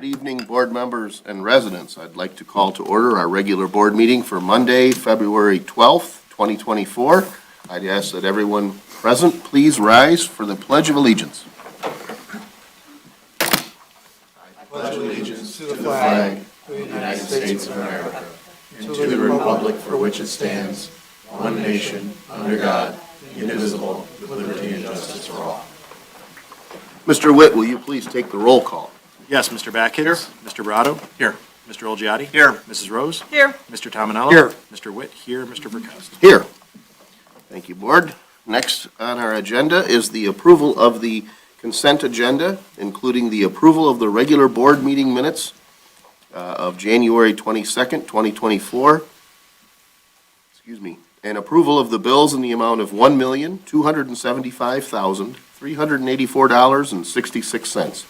evening, board members and residents. I'd like to call to order our regular board meeting for Monday, February 12th, 2024. I'd ask that everyone present please rise for the Pledge of Allegiance. I pledge allegiance to the flag of the United States of America and to the republic for which it stands, one nation, under God, indivisible, with liberty and justice for all. Mr. Witt, will you please take the roll call? Yes, Mr. Backins. Here. Mr. Brado. Here. Mr. Olgiati. Here. Mrs. Rose. Here. Mr. Tominello. Here. Mr. Witt. Here. Mr. Verkowski. Here. Thank you, Board. Next on our agenda is the approval of the consent agenda, including the approval of the regular board meeting minutes of January 22nd, 2024. And approval of the bills in the amount of $1,275,384.66.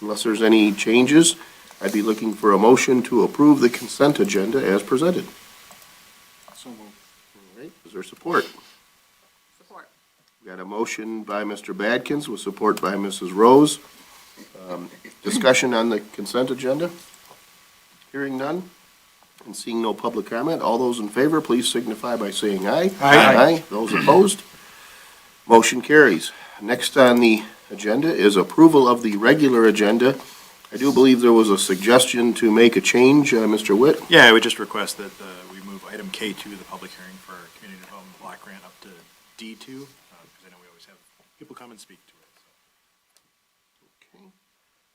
Unless there's any changes, I'd be looking for a motion to approve the consent agenda as presented. So moved. All right, is there support? Support. We got a motion by Mr. Badkins with support by Mrs. Rose. Discussion on the consent agenda? Hearing none and seeing no public comment, all those in favor, please signify by saying aye. Aye. Those opposed? Motion carries. Next on the agenda is approval of the regular agenda. I do believe there was a suggestion to make a change, Mr. Witt. Yeah, I would just request that we move item K2, the public hearing for our community development block grant, up to D2, because I know we always have people come and speak to it. Okay.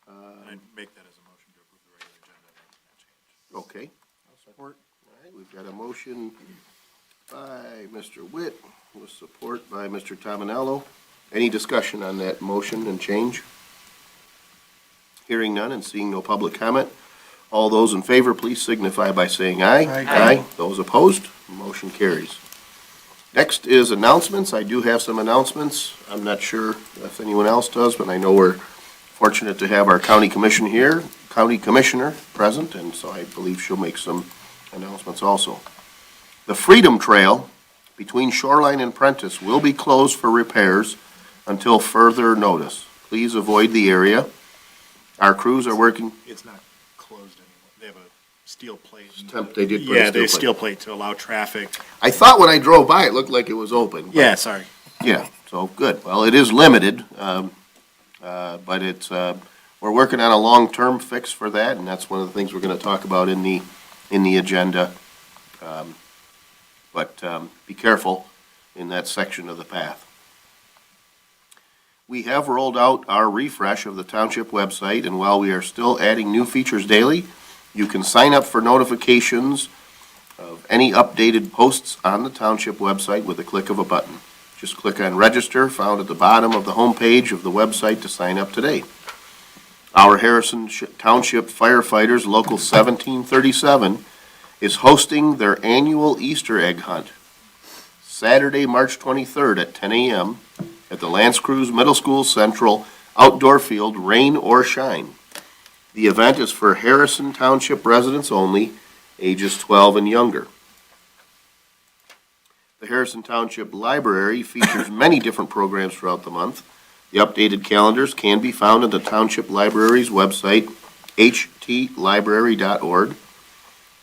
And I'd make that as a motion to approve the regular agenda. That change. Okay. Support. All right, we've got a motion by Mr. Witt with support by Mr. Tominello. Any discussion on that motion and change? Hearing none and seeing no public comment, all those in favor, please signify by saying aye. Aye. Those opposed, motion carries. Next is announcements. I do have some announcements. I'm not sure if anyone else does, but I know we're fortunate to have our county commissioner present, and so I believe she'll make some announcements also. The Freedom Trail between Shoreline and Prentice will be closed for repairs until further notice. Please avoid the area. Our crews are working. It's not closed anymore. They have a steel plate. They did put Yeah, a they have steel steel plate to allow traffic. I thought when I drove by, it looked like it was open. but- Yeah, sorry. Yeah, so good. Well, it is limited, but it's, we're working on a long-term fix for that, and that's one of the things we're gonna talk about in the agenda. But be careful in that section of the path. We have rolled out our refresh of the township website, and while we are still adding new features daily, you can sign up for notifications of any updated posts on the township website with a click of a button. Just click on register, found at the bottom of the homepage of the website, to sign up today. Our Harrison Township firefighters, Local 1737, is hosting their annual Easter egg hunt Saturday, March 23rd at 10 a.m. at the Lance Cruz Middle School Central Outdoor Field, rain or shine. The event is for Harrison Township residents only, ages 12 and younger. The Harrison Township Library features many different programs throughout the month. The updated calendars can be found at the Township Library's website, htlibrary.org.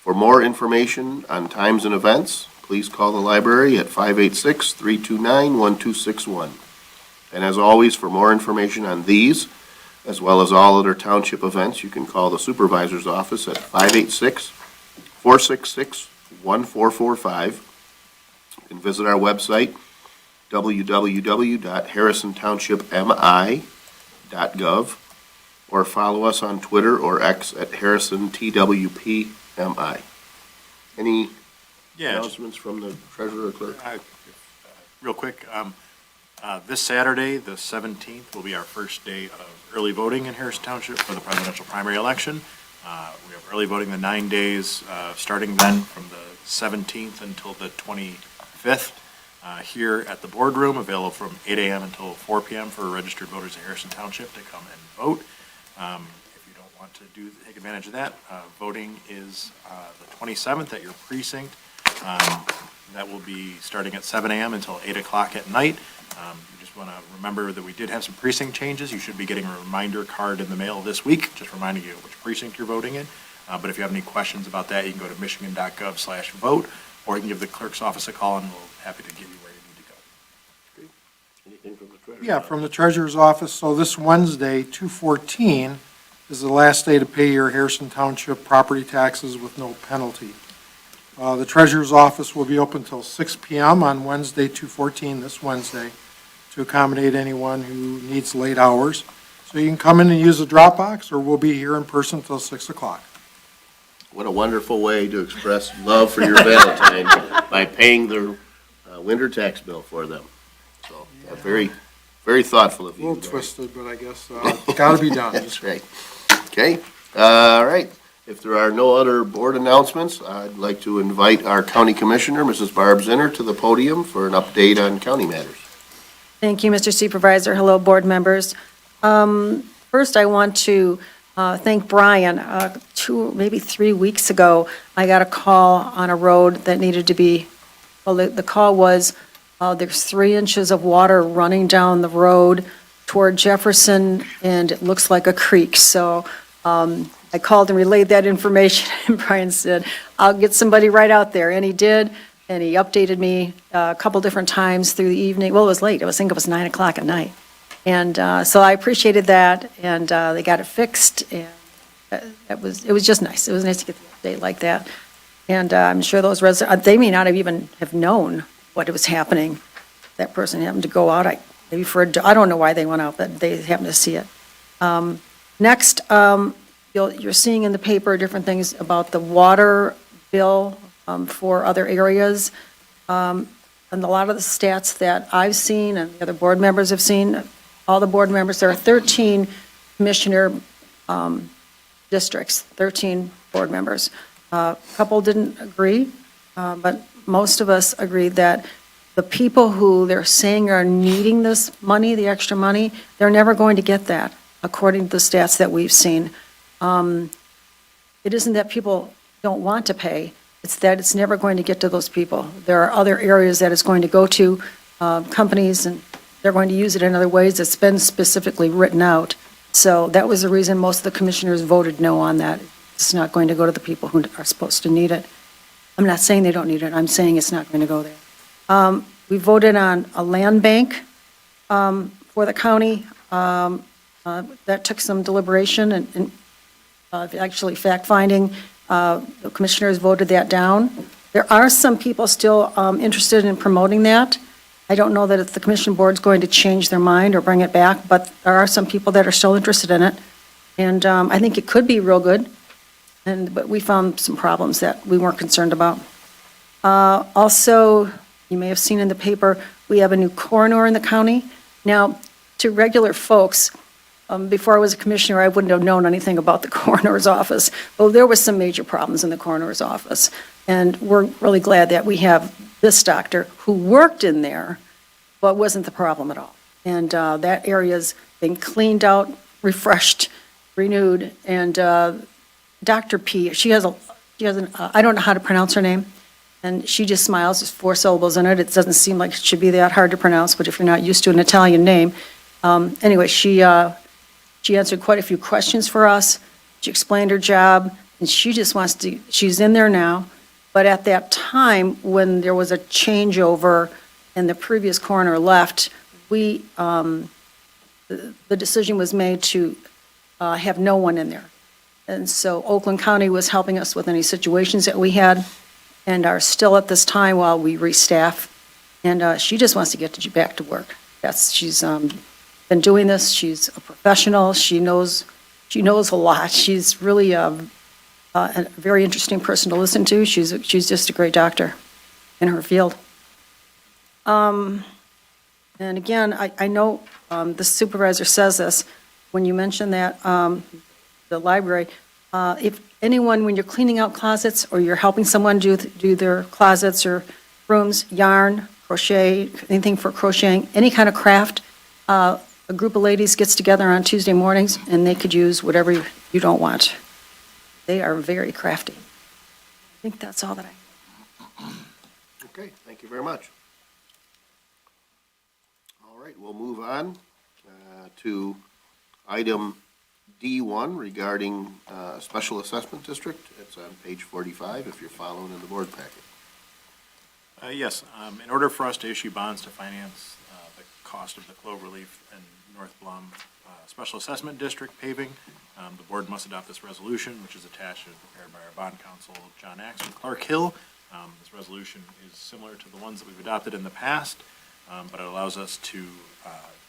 For more information on times and events, please call the library at 586-329-1261. And as always, for more information on these, as well as all other township events, you can call the supervisor's office at 586-466-1445. You can visit our website, www.harrisontownshipmi.gov, or follow us on Twitter or X at HarrisonTWPMI. Any announcements from the treasurer or clerk? Real quick, this Saturday, the 17th, will be our first day of early voting in Harrison Township for the presidential primary election. We have early voting the 9 days, starting then from the 17th until the 25th, here at the boardroom, available from 8 a.m. until 4 p.m. for registered voters of Harrison Township to come and vote. If you don't want to take advantage of that, voting is the 27th at your precinct. That will be starting at 7 a.m. until 8 o'clock at night. You just want to remember that we did have some precinct changes. You should be getting a reminder card in the mail this week, just reminding you which precinct you're voting in. But if you have any questions about that, you can go to michigan.gov/vote, or you can give the clerk's office a call, and we'll be happy to get you where you need to go. Anything from the treasurer? Yeah, from the treasurer's office. So this Wednesday, 2/14, is the last day to pay your Harrison Township property taxes with no penalty. The treasurer's office will be open until 6 p.m. on Wednesday, 2/14, this Wednesday, to accommodate anyone who needs late hours. So you can come in and use the drop box, or we'll be here in person until 6 o'clock. What a wonderful way to express love for your Valentine by paying their winter tax bill for them. So, very, very thoughtful of A you. little Barry. twisted, but I guess gotta be done. That's right. Okay, all right. If there are no other board announcements, I'd like to invite our county commissioner, Mrs. Barb Zinner, to the podium for an update on county matters. Thank you, Mr. Supervisor. Hello, board members. First, I want to thank Brian. 2, maybe 3 weeks ago, I got a call on a road that needed to be, well, the call was, there's 3 inches of water running down the road toward Jefferson, and it looks like a creek. So I called and relayed that information, and Brian said, I'll get somebody right out there. And he did, and he updated me a couple different times through the evening. Well, it was late. I think it was 9 o'clock at night. And so I appreciated that, and they got it fixed, and it was just nice. It was nice to get the update like that. And I'm sure those residents, they may not have even have known what was happening. That person happened to go out, maybe I don't know why they went out, but they happened to see it. Next, you're seeing in the paper different things about the water bill for other areas. And a lot of the stats that I've seen and the other board members have seen, all the board members, there are 13 commissioner districts, 13 board members. A couple didn't agree, but most of us agreed that the people who they're saying are needing this money, the extra money, they're never going to get that, according to the stats that we've seen. It isn't that people don't want to pay, it's that it's never going to get to those people. There are other areas that it's going to go to, companies, and they're going to use it in other ways. It's been specifically written out. So that was the reason most of the commissioners voted no on that. It's not going to go to the people who are supposed to need it. I'm not saying they don't need it, I'm saying it's not going to go there. We voted on a land bank for the county. That took some deliberation and actually fact-finding. The commissioners voted that down. There are some people still interested in promoting that. I don't know that if the commission board's going to change their mind or bring it back, but there are some people that are still interested in it. And I think it could be real good. But we found some problems that we weren't concerned about. Also, you may have seen in the paper, we have a new coroner in the county. Now, to regular folks, before I was a commissioner, I wouldn't have known anything about the coroner's office. Well, there was some major problems in the coroner's office. And we're really glad that we have this doctor who worked in there, but wasn't the problem at all. And that area's been cleaned out, refreshed, renewed. And Dr. P, she has an, I don't know how to pronounce her name. And she just smiles, there's 4 syllables in it. It doesn't seem like it should be that hard to pronounce, but if you're not used to an Italian name. Anyway, she answered quite a few questions for us. She explained her job, and she just wants to, she's in there now. But at that time, when there was a changeover and the previous coroner left, the decision was made to have no one in there. And so Oakland County was helping us with any situations that we had and are still at this time while we restaff. And she just wants to get back to work. She's been doing this. She's a professional. She knows a lot. She's really a very interesting person to listen to. She's just a great doctor in her field. And again, I know the supervisor says this, when you mention that, the library, if anyone, when you're cleaning out closets or you're helping someone do their closets or rooms, yarn, crochet, anything for crocheting, any kind of craft, a group of ladies gets together on Tuesday mornings and they could use whatever you don't want. They are very crafty. I think that's all that Okay, thank you very much. All right, we'll move on to item D1 regarding Special Assessment District. It's on page 45 if you're following in the board packet. Yes, in order for us to issue bonds to finance the cost of the Cloverleaf and North Blum Special Assessment District paving, the board must adopt this resolution, which is attached and prepared by our bond counsel, John Axe from Clark Hill. This resolution is similar to the ones that we've adopted in the past, but it allows us to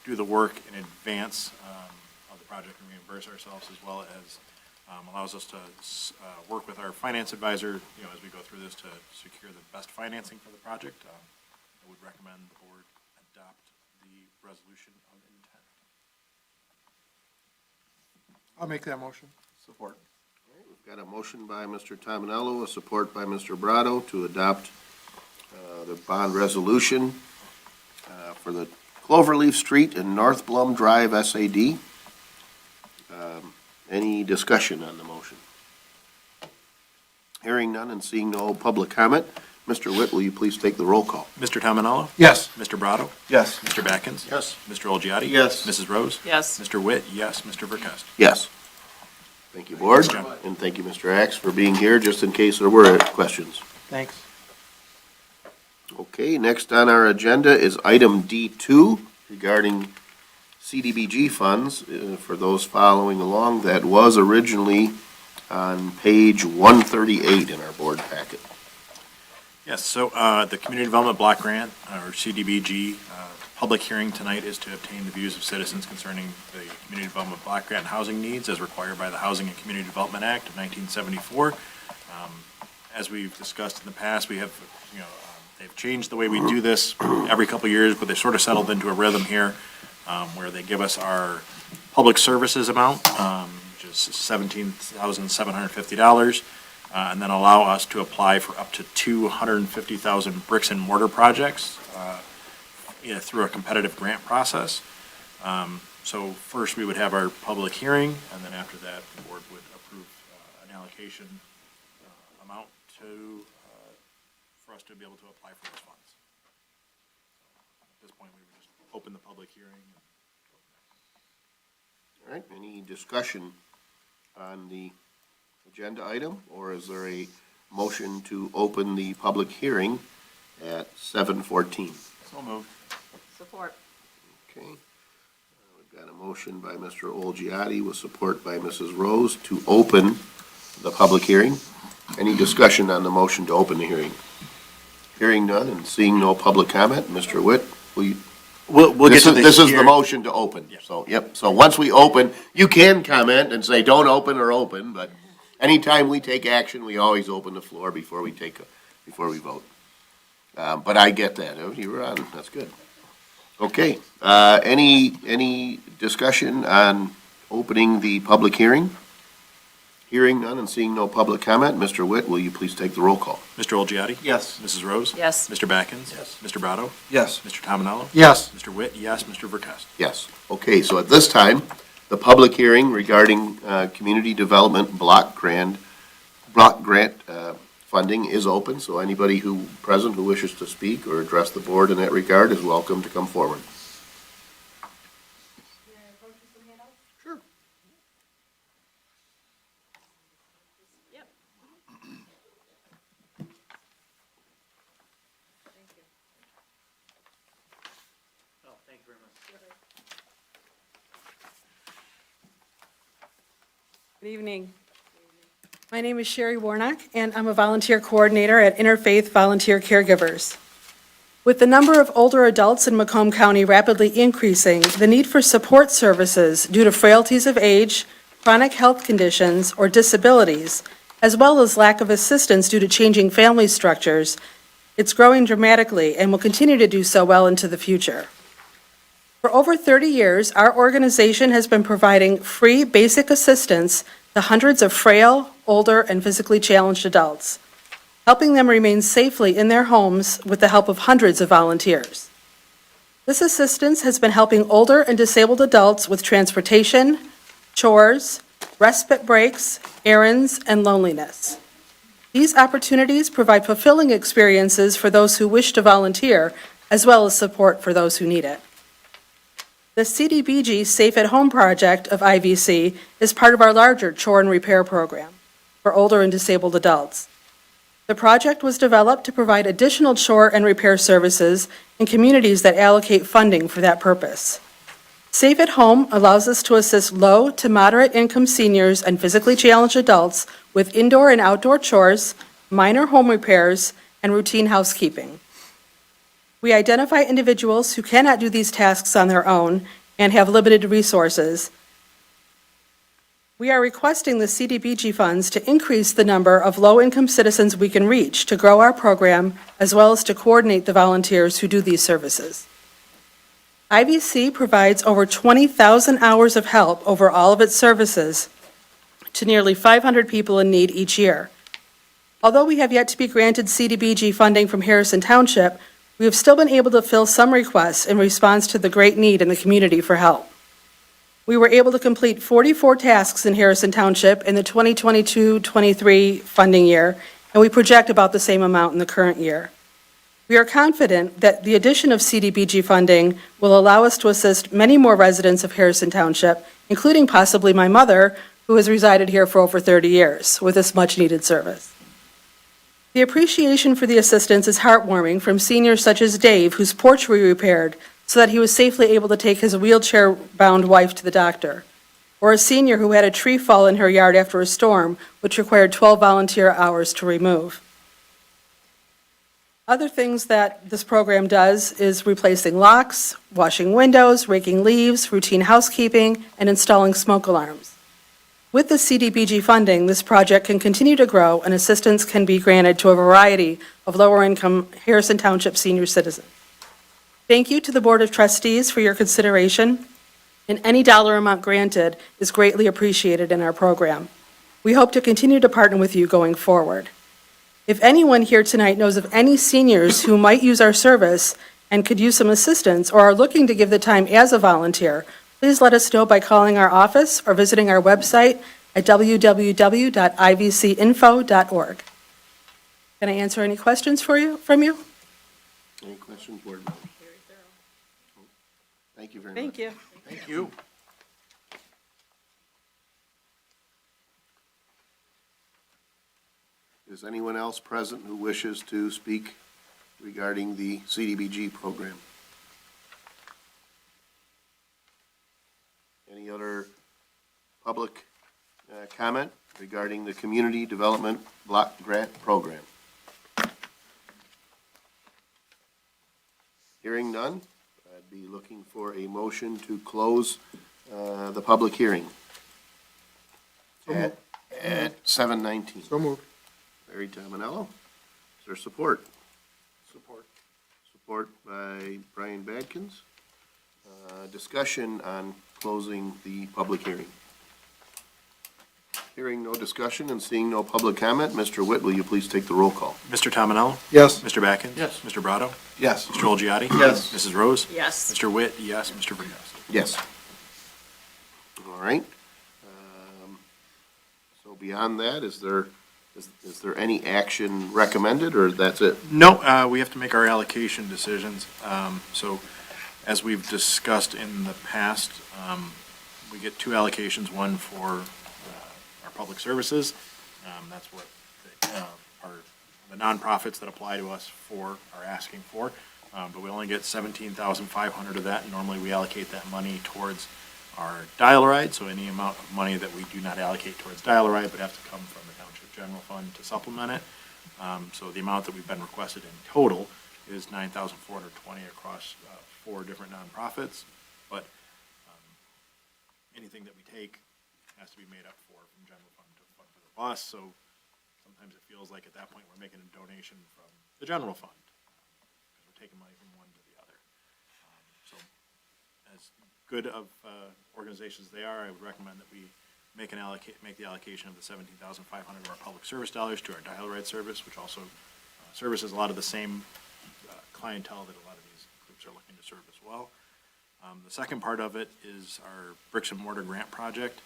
do the work in advance of the project and reimburse ourselves, as well as allows us to work with our finance advisor, as we go through this to secure the best financing for the project. I would recommend the board adopt the resolution of intent. I'll make that motion. Support. All right, we've got a motion by Mr. Tominello, a support by Mr. Brado to adopt the bond resolution for the Cloverleaf Street and North Blum Drive SAD. Any discussion on the motion? Hearing none and seeing no public comment, Mr. Witt, will you please take the roll call? Mr. Tominello? Yes. Mr. Brado? Yes. Mr. Backens? Yes. Mr. Olgiati? Yes. Mrs. Rose? Yes. Mr. Witt? Yes. Mr. Verkust? Yes. Thank you, Board, Thanks, John. and thank you, Mr. Axe, for being here, just in case there were questions. Thanks. Okay, next on our agenda is item D2 regarding CDBG funds. For those following along, that was originally on page 138 in our board packet. Yes, so the Community Development Block Grant, or CDBG, public hearing tonight is to obtain the views of citizens concerning the Community Development Block Grant housing needs as required by the Housing and Community Development Act of 1974. As we've discussed in the past, we have, they've changed the way we do this every couple of years, but they sort of settled into a rhythm here where they give us our public services amount, which is $17,750, and then allow us to apply for up to 250,000 bricks and mortar projects through a competitive grant process. So first, we would have our public hearing, and then after that, the board would approve an allocation amount for us to be able to apply for those funds. At this point, we would just open the public hearing. All right, any discussion on the agenda item, or is there a motion to open the public hearing at 7:14? So moved. Support. Okay. We've got a motion by Mr. Olgiati with support by Mrs. Rose to open the public hearing. Any discussion on the motion to open the hearing? Hearing none and seeing no public comment, Mr. Witt, will you? We'll get to This is the hearing. motion to open. Yep. So, yep, so once we open, you can comment and say, don't open or open, but anytime we take action, we always open the floor before we vote. But I get that. Oh, you were on, that's good. Okay, any discussion on opening the public hearing? Hearing none and seeing no public comment, Mr. Witt, will you please take the roll call? Mr. Olgiati? Yes. Mrs. Rose? Yes. Mr. Backens? Yes. Mr. Brado? Yes. Mr. Tominello? Yes. Mr. Witt? Yes. Mr. Verkust? Yes. Okay, so at this time, the public hearing regarding community development block grant funding is open, so anybody present who wishes to speak or address the board in that regard is welcome to come forward. Sure. Yep. Oh, thank you very much. Good evening. My name is Sherry Warnock, and I'm a volunteer coordinator at Interfaith Volunteer Caregivers. With the number of older adults in Macomb County rapidly increasing, the need for support services due to frailties of age, chronic health conditions, or disabilities, as well as lack of assistance due to changing family structures, it's growing dramatically and will continue to do so well into the future. For over 30 years, our organization has been providing free basic assistance to hundreds of frail, older, and physically challenged adults, helping them remain safely in their homes with the help of hundreds of volunteers. This assistance has been helping older and disabled adults with transportation, chores, respite breaks, errands, and loneliness. These opportunities provide fulfilling experiences for those who wish to volunteer, as well as support for those who need it. The CDBG Safe at Home project of IVC is part of our larger chore and repair program for older and disabled adults. The project was developed to provide additional chore and repair services in communities that allocate funding for that purpose. Safe at Home allows us to assist low to moderate income seniors and physically challenged adults with indoor and outdoor chores, minor home repairs, and routine housekeeping. We identify individuals who cannot do these tasks on their own and have limited resources. We are requesting the CDBG funds to increase the number of low-income citizens we can reach to grow our program, as well as to coordinate the volunteers who do these services. IVC provides over 20,000 hours of help over all of its services to nearly 500 people in need each year. Although we have yet to be granted CDBG funding from Harrison Township, we have still been able to fill some requests in response to the great need in the community for help. We were able to complete 44 tasks in Harrison Township in the 2022-23 funding year, and we project about the same amount in the current year. We are confident that the addition of CDBG funding will allow us to assist many more residents of Harrison Township, including possibly my mother, who has resided here for over 30 years, with this much-needed service. The appreciation for the assistance is heartwarming from seniors such as Dave, whose porch we repaired so that he was safely able to take his wheelchair-bound wife to the doctor, or a senior who had a tree fall in her yard after a storm, which required 12 volunteer hours to remove. Other things that this program does is replacing locks, washing windows, raking leaves, routine housekeeping, and installing smoke alarms. With the CDBG funding, this project can continue to grow and assistance can be granted to a variety of lower-income Harrison Township senior citizens. Thank you to the Board of Trustees for your consideration, and any dollar amount granted is greatly appreciated in our program. We hope to continue to partner with you going forward. If anyone here tonight knows of any seniors who might use our service and could use some assistance or are looking to give the time as a volunteer, please let us know by calling our office or visiting our website at www.ivcinfo.org. Can I answer any questions from you? Any questions, board members? Thank you very much. Thank you. Thank you. Is anyone else present who wishes to speak regarding the CDBG program? Any other public comment regarding the Community Development Block Grant Program? Hearing none, I'd be looking for a motion to close the public hearing at 7:19. So moved. Barry Tominello. Is there support? Support. Support by Brian Badkins. Discussion on closing the public hearing. Hearing no discussion and seeing no public comment, Mr. Witt, will you please take the roll call? Mr. Tominello? Yes. Mr. Backens? Yes. Mr. Brado? Yes. Mr. Olgiati? Yes. Mrs. Rose? Yes. Mr. Witt, yes. Mr. Vreehouse? Yes. All right. So beyond that, is there any action recommended, or that's it? No, we have to make our allocation decisions. So as we've discussed in the past, we get two allocations, one for our public services. That's what the nonprofits that apply to us are asking for. But we only get $17,500 of that. And normally we allocate that money towards our dial-a-ride. So any amount of money that we do not allocate towards dial-a-ride but have to come from the township general fund to supplement it. So the amount that we've been requested in total is $9,420 across 4 different nonprofits. But anything that we take has to be made up for from general fund to fund for the bus. So sometimes it feels like at that point we're making a donation from the general fund because we're taking money from one to the other. So as good of organizations they are, I would recommend that we make the allocation of the $17,500 of our public service dollars to our dial-a-ride service, which also services a lot of the same clientele that a lot of these groups are looking to serve as well. The second part of it is our bricks and mortar grant project.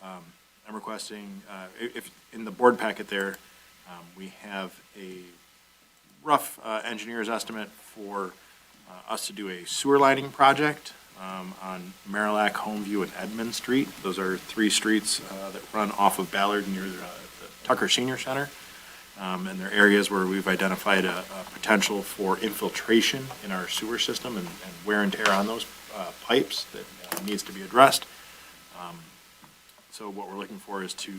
I'm requesting, if in the board packet there, We have a rough engineer's estimate for us to do a sewer lining project on Marillac, Homeview, and Edmond Street. Those are three streets that run off of Ballard near the Tucker Senior Center. And they're areas where we've identified a potential for infiltration in our sewer system and wear and tear on those pipes that needs to be addressed. So what we're looking for is to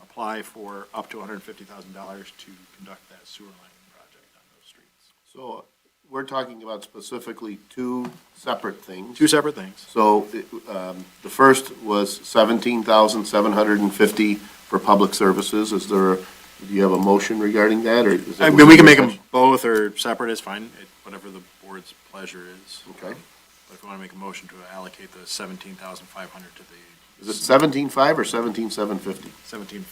apply for up to $150,000 to conduct that sewer lining project on those streets. So we're talking about specifically two separate things. Two separate things. So the first was 17,750 for public services. Is there, do you have a motion regarding that, or is that? I mean, we can make them both or separate, is fine, whatever the board's pleasure is. Okay. But if you want to make a motion to allocate the 17,500 to the. Is it 17,500 or 17,750? 17.5,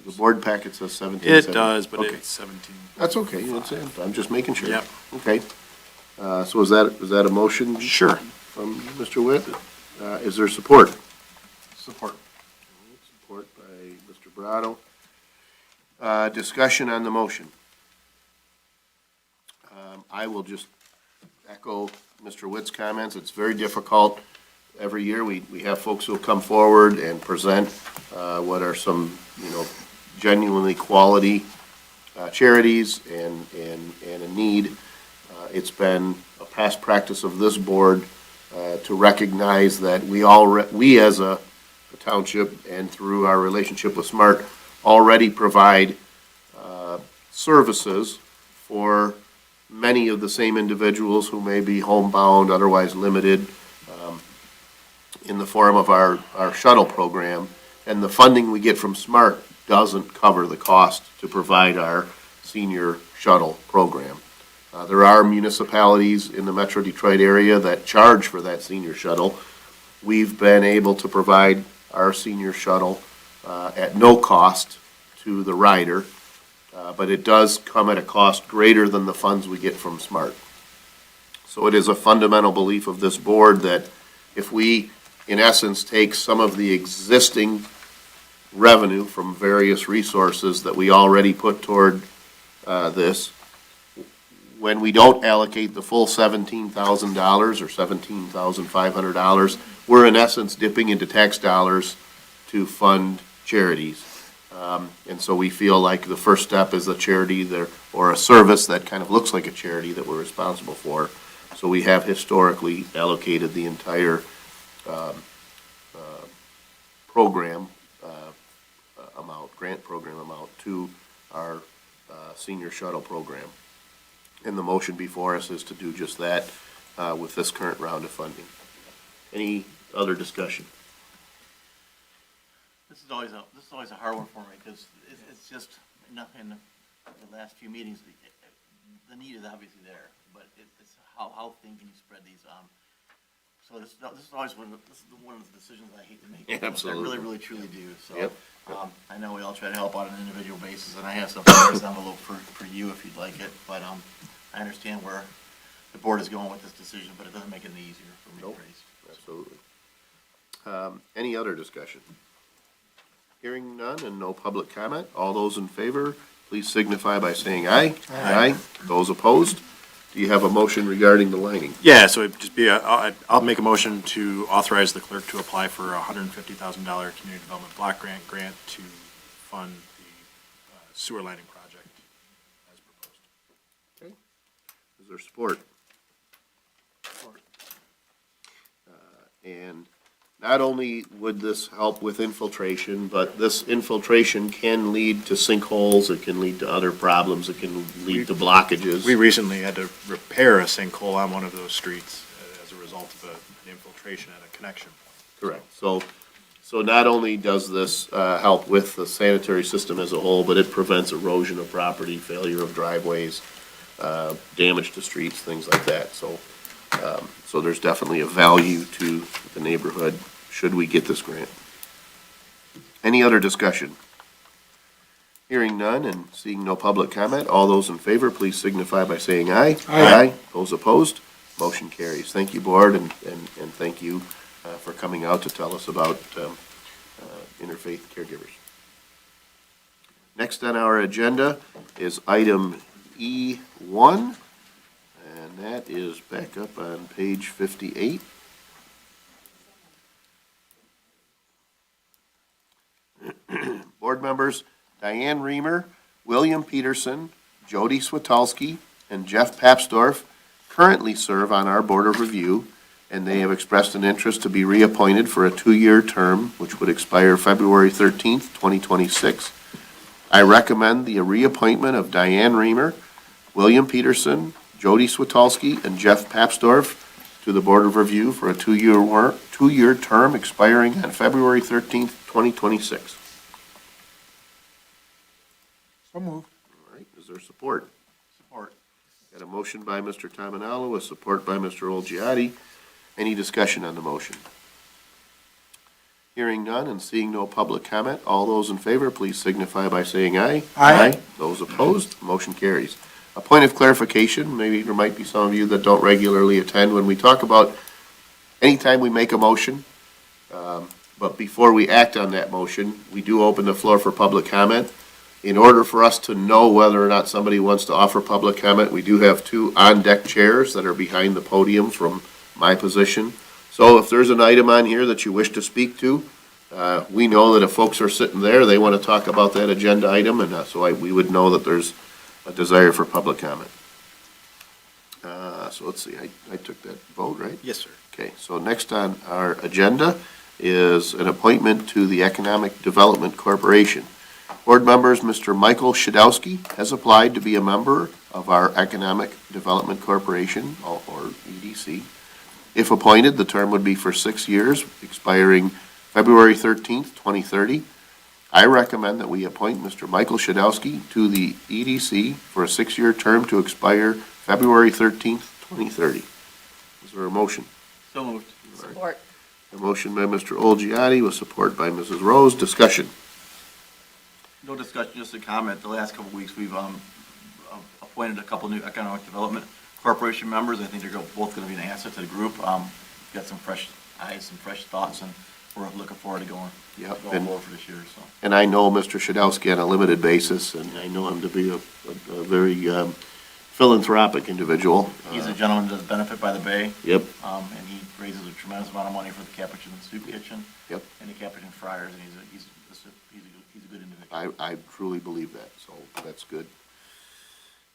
The sorry. board packet says 17,750. It does, but Okay. it's 17. That's okay, I'm just making sure. Yep. Okay. So is that a motion? Sure. From Mr. Witt? Is there support? Support. Support by Mr. Brado. Discussion on the motion. I will just echo Mr. Witt's comments. It's very difficult. Every year, we have folks who will come forward and present what are some, genuinely quality charities and a need. It's been a past practice of this board to recognize that we as a township and through our relationship with SMART already provide services for many of the same individuals who may be homebound, otherwise limited, in the form of our shuttle program. And the funding we get from SMART doesn't cover the cost to provide our senior shuttle program. There are municipalities in the Metro Detroit area that charge for that senior shuttle. We've been able to provide our senior shuttle at no cost to the rider, but it does come at a cost greater than the funds we get from SMART. So it is a fundamental belief of this board that if we, in essence, take some of the existing revenue from various resources that we already put toward this, when we don't allocate the full $17,000 or $17,500, we're in essence dipping into tax dollars to fund charities. And so we feel like the first step is a charity there, or a service that kind of looks like a charity that we're responsible for. So we have historically allocated the entire program amount, grant program amount, to our senior shuttle program. And the motion before us is to do just that with this current round of funding. Any other discussion? This is always a hard one for me, because it's just, in the last few meetings, the need is obviously there, but it's how thin can you spread these? So this is always one of the decisions I hate to make. Absolutely. I really, really, truly do, so. Yep. I know we all try to help out on an individual basis, and I have something in this envelope for you if you'd like it, but, I understand where the board is going with this decision, but it doesn't make it any easier for me to Nope. raise. Absolutely. Any other discussion? Hearing none and no public comment, all those in favor, please signify by saying aye. Aye. Those opposed? Do you have a motion regarding the lining? Yeah, so it'd just be, I'll make a motion to authorize the clerk to apply for a $150,000 community development block grant to fund the sewer lining project as proposed. Okay. Is there support? And not only would this help with infiltration, but this infiltration can lead to sinkholes, it can lead to other problems, it can lead to blockages. We recently had to repair a sinkhole on one of those streets as a result of an infiltration at a connection point. Correct. So not only does this help with the sanitary system as a whole, but it prevents erosion of property, failure of driveways, damage to streets, things like that. So there's definitely a value to the neighborhood should we get this grant. Any other discussion? Hearing none and seeing no public comment, all those in favor, please signify by saying aye. Aye. Those opposed, motion carries. Thank you, board, and thank you for coming out to tell us about interfaith caregivers. Next on our agenda is item E1, and that is back up on page 58. Board members Diane Reamer, William Peterson, Jody Switalski, and Jeff Papsdorf currently serve on our Board of Review, and they have expressed an interest to be reappointed for a 2-year term, which would expire February 13th, 2026. I recommend the reappointment of Diane Reamer, William Peterson, Jody Switalski, and Jeff Papsdorf to the Board of Review for a 2-year term expiring on February 13th, 2026. So moved. All right, is there support? Support. Got a motion by Mr. Tominello, a support by Mr. Olgiati. Any discussion on the motion? Hearing none and seeing no public comment, all those in favor, please signify by saying aye. Aye. Those opposed, motion carries. A point of clarification, maybe there might be some of you that don't regularly attend when we talk about anytime we make a motion, but before we act on that motion, we do open the floor for public comment. In order for us to know whether or not somebody wants to offer public comment, we do have 2 on-deck chairs that are behind the podium from my position. So if there's an item on here that you wish to speak to, we know that if folks are sitting there, they want to talk about that agenda item, and so we would know that there's a desire for public comment. So let's see, I took that vote, right? Yes, sir. Okay, so next on our agenda is an appointment to the Economic Development Corporation. Board members, Mr. Michael Shadowski has applied to be a member of our Economic Development Corporation, or EDC. If appointed, the term would be for 6 years, expiring February 13th, 2030. I recommend that we appoint Mr. Michael Shadowski to the EDC for a 6-year term to expire February 13th, 2030. Is there a motion? So moved. Support. A motion by Mr. Olgiati with support by Mrs. Rose. Discussion. No discussion, just a comment. The last couple of weeks, we've appointed a couple new Economic Development Corporation members. I think they're both going to be an asset to the group. Got some fresh eyes, some fresh thoughts, and we're looking forward to going forward for this year, so. And I know Mr. Shadowski on a limited basis, and I know him to be a very philanthropic individual. He's a gentleman that does benefit by the Bay. Yep. And he raises a tremendous amount of money for the Capuchin Soup Kitchen. Yep. And the Capuchin Friars, and he's a good individual. I truly believe that, so that's good.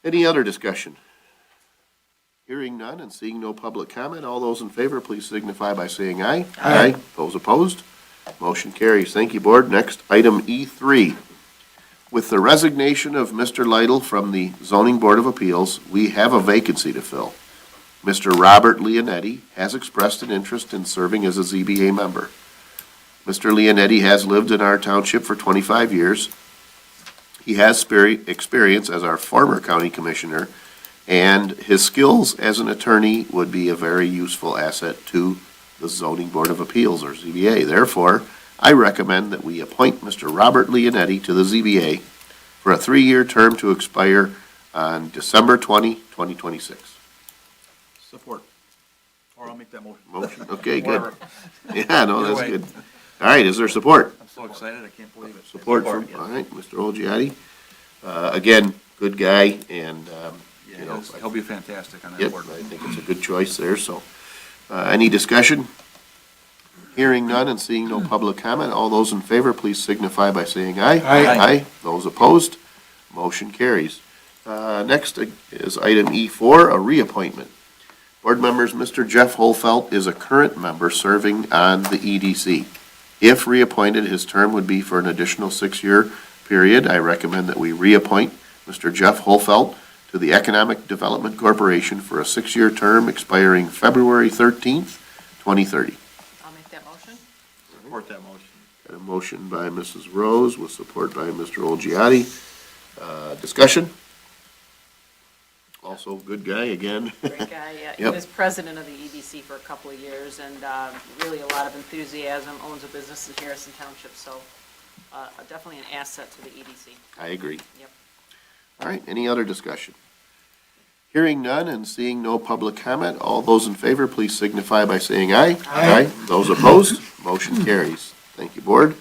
Any other discussion? Hearing none and seeing no public comment, all those in favor, please signify by saying aye. Aye. Those opposed? Motion carries. Thank you, Board. Next, item E3. With the resignation of Mr. Lytle from the Zoning Board of Appeals, we have a vacancy to fill. Mr. Robert Leonetti has expressed an interest in serving as a ZBA member. Mr. Leonetti has lived in our township for 25 years. He has experience as our former county commissioner, and his skills as an attorney would be a very useful asset to the Zoning Board of Appeals, or ZBA. Therefore, I recommend that we appoint Mr. Robert Leonetti to the ZBA for a 3-year term to expire on December 20, 2026. Support. Or I'll make that motion. Motion, okay, good. Whatever. Yeah, no, that's Either way. good. All right, is there support? I'm so excited, I can't believe it. Support from, all right, Mr. Olgiati. Again, good guy, and, Yeah, you know, he'll be fantastic on that yep, board. I think it's a good choice there, so. Any discussion? Hearing none and seeing no public comment, all those in favor, please signify by saying aye. Aye. Aye. Those opposed, motion carries. Next is item E4, a reappointment. Board members, Mr. Jeff Holfelt is a current member serving on the EDC. If reappointed, his term would be for an additional 6-year period. I recommend that we reappoint Mr. Jeff Holfelt to the Economic Development Corporation for a 6-year term expiring February 13th, 2030. I'll make that motion. Support that motion. Got a motion by Mrs. Rose with support by Mr. Olgiati. Discussion? Also, good guy again. Great guy, yeah. He Yep. was president of the EDC for a couple of years, and really a lot of enthusiasm, owns a business in Harrison Township, so definitely an asset to the EDC. I agree. Yep. All right, any other discussion? Hearing none and seeing no public comment, all those in favor, please signify by saying aye. Aye. Those opposed, motion carries. Thank you, Board.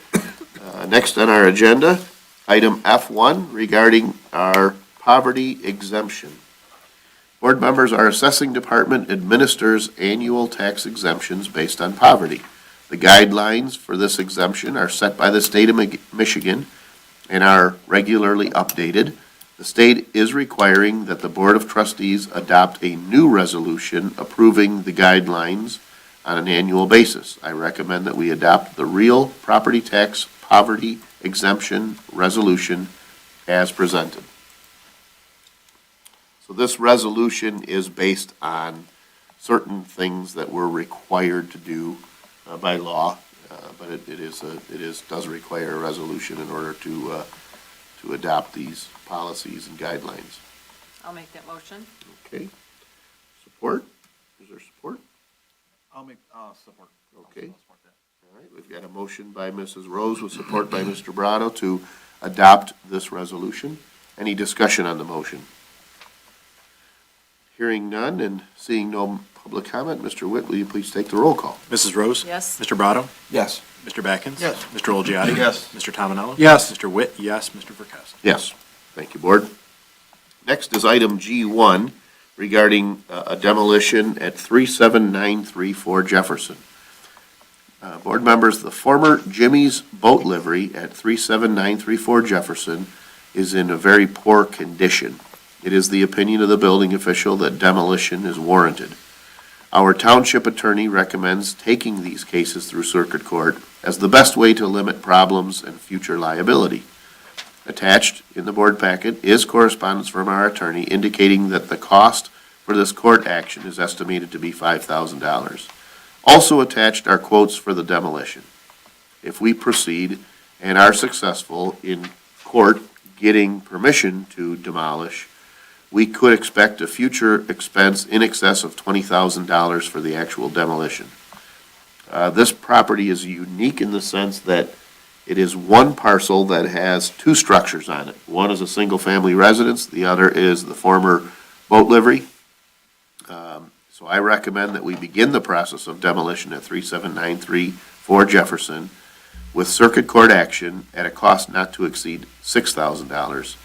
Next on our agenda Item F1 regarding our poverty exemption. Board members, our assessing department administers annual tax exemptions based on poverty. The guidelines for this exemption are set by the state of Michigan and are regularly updated. The state is requiring that the Board of Trustees adopt a new resolution approving the guidelines on an annual basis. I recommend that we adopt the real property tax poverty exemption resolution as presented. So this resolution is based on certain things that we're required to do by law, but it does require a resolution in order to adopt these policies and guidelines. I'll make that motion. Okay. Support? Is there support? I'll make, support. Okay. I'll support that. All right, we've got a motion by Mrs. Rose with support by Mr. Brado to adopt this resolution. Any discussion on the motion? Hearing none and seeing no public comment, Mr. Witt, will you please take the roll call? Mrs. Rose? Yes. Mr. Brado? Yes. Mr. Backens? Yes. Mr. Olgiati? Yes. Mr. Tominello? Yes. Mr. Witt, yes. Mr. Verkowski? Yes. Thank you, Board. Next is item G1 regarding a demolition at 37934 Jefferson. Board members, the former Jimmy's Boat Livery at 37934 Jefferson is in a very poor condition. It is the opinion of the building official that demolition is warranted. Our township attorney recommends taking these cases through circuit court as the best way to limit problems and future liability. Attached in the board packet is correspondence from our attorney indicating that the cost for this court action is estimated to be $5,000. Also attached are quotes for the demolition. If we proceed and are successful in court getting permission to demolish, we could expect a future expense in excess of $20,000 for the actual demolition. This property is unique in the sense that it is one parcel that has two structures on it. One is a single-family residence, the other is the former boat livery. So I recommend that we begin the process of demolition at 37934 Jefferson with circuit court action at a cost not to exceed $6,000.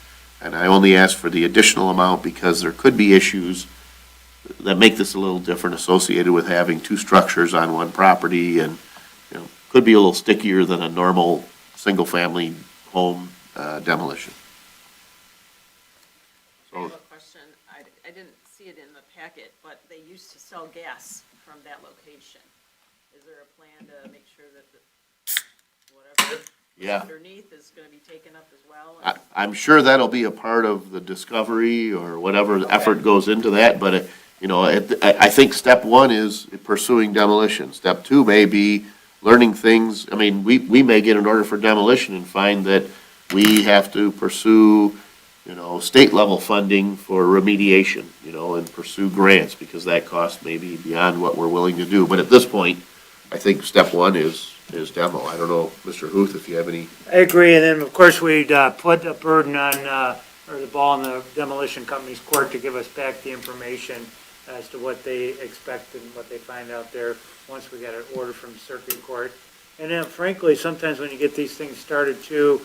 And I only ask for the additional amount because there could be issues that make this a little different associated with having two structures on one property and, could be a little stickier than a normal single-family home demolition. I have a question. I didn't see it in the packet, but they used to sell gas from that location. Is there a plan to make sure that whatever Yeah. underneath is going to be taken up as well? I'm sure that'll be a part of the discovery or whatever effort goes into that, but, I think step one is pursuing demolition. Step two may be learning things. I mean, we may get an order for demolition and find that we have to pursue, state level funding for remediation, and pursue grants because that cost may be beyond what we're willing to do. But at this point, I think step one is demo. I don't know, Mr. Huth, if you have any. I agree, and then, of course, we'd put a burden on, or the ball in the demolition company's court to give us back the information as to what they expect and what they find out there once we get an order from circuit court. And then frankly, sometimes when you get these things started too,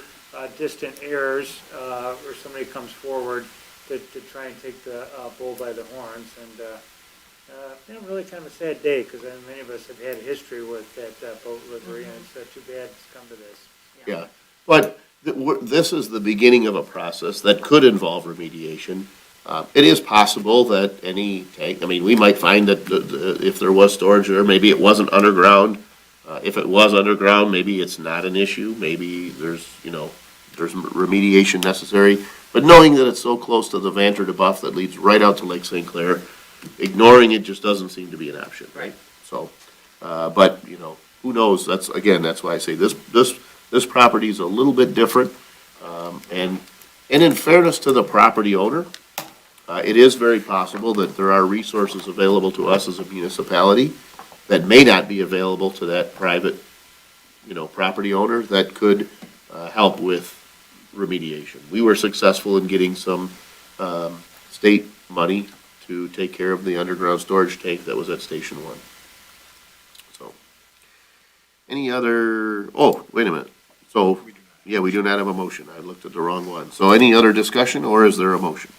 distant heirs, or somebody comes forward to try and take the bull by the horns, and really kind of a sad day, because many of us have had history with that boat livery, and it's too bad it's come to this. Yeah, but this is the beginning of a process that could involve remediation. It is possible that any tank, we might find that if there was storage there, maybe it wasn't underground. If it was underground, maybe it's not an issue. Maybe there's remediation necessary. But knowing that it's so close to the Vanter de Buff that leads right out to Lake St. Clair, ignoring it just doesn't seem to be an option, right? So, but, who knows? That's why I say this property is a little bit different. And in fairness to the property owner, it is very possible that there are resources available to us as a municipality that may not be available to that private, property owner that could help with remediation. We were successful in getting some state money to take care of the underground storage tank that was at Station 1. So, any other, wait a minute. So, Yeah, we do not have a motion. I looked at the wrong one. So any other discussion, or is there a motion?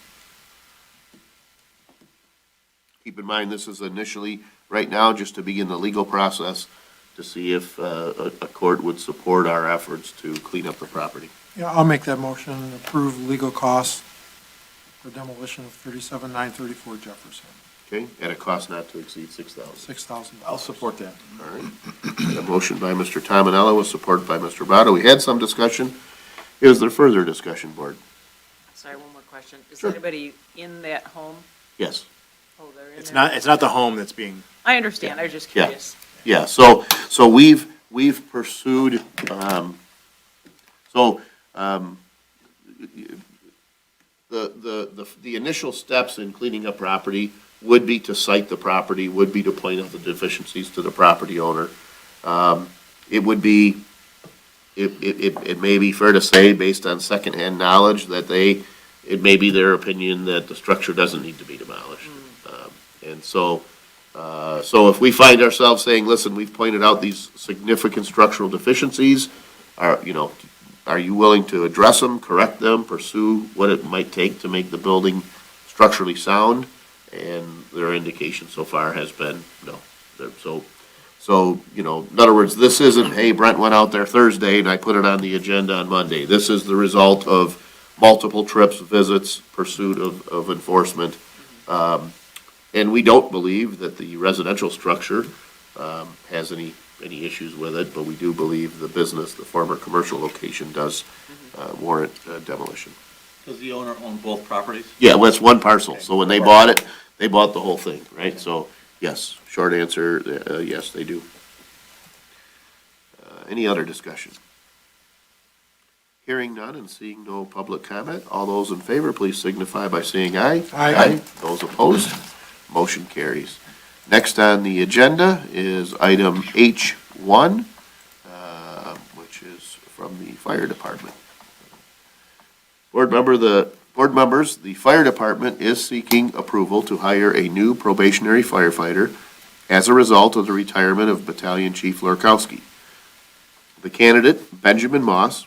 Keep in mind, this is initially, right now, just to begin the legal process to see if a court would support our efforts to clean up the property. Yeah, I'll make that motion, and approve legal costs for demolition of 37,934 Jefferson, Okay, at a cost not to exceed $6,000. $6,000. I'll support that. All right. A motion by Mr. Tominella with support by Mr. Votto. We had some discussion. Is there further discussion, Board? Sorry, one more question. Is Sure. anybody in that home? Yes. Oh, they're in It's there? not the home that's being, I understand, I was just Yeah. curious. Yeah, so we've pursued, the initial steps in cleaning up property would be to cite the property, would be to point out the deficiencies to the property owner. It would be, it may be fair to say, based on secondhand knowledge, that it may be their opinion that the structure doesn't need to be demolished. And so if we find ourselves saying, listen, we've pointed out these significant structural deficiencies, are you willing to address them, correct them, pursue what it might take to make the building structurally sound? And their indication so far has been no. So, in other words, this isn't, hey, Brent went out there Thursday and I put it on the agenda on Monday. This is the result of multiple trips, visits, pursuit of enforcement. And we don't believe that the residential structure has any issues with it, but we do believe the business, the former commercial location, does warrant demolition. Does the owner own both properties? Yeah, well, it's one parcel, so when they bought it, they bought the whole thing, right? So, yes, short answer, yes, they do. Any other discussion? Hearing none and seeing no public comment, all those in favor, please signify by saying aye. Aye. Those opposed, motion carries. Next on the agenda is item H1, which is from the fire department. Board members, the fire department is seeking approval to hire a new probationary firefighter as a result of the retirement of Battalion Chief Lorkowski. The candidate, Benjamin Moss,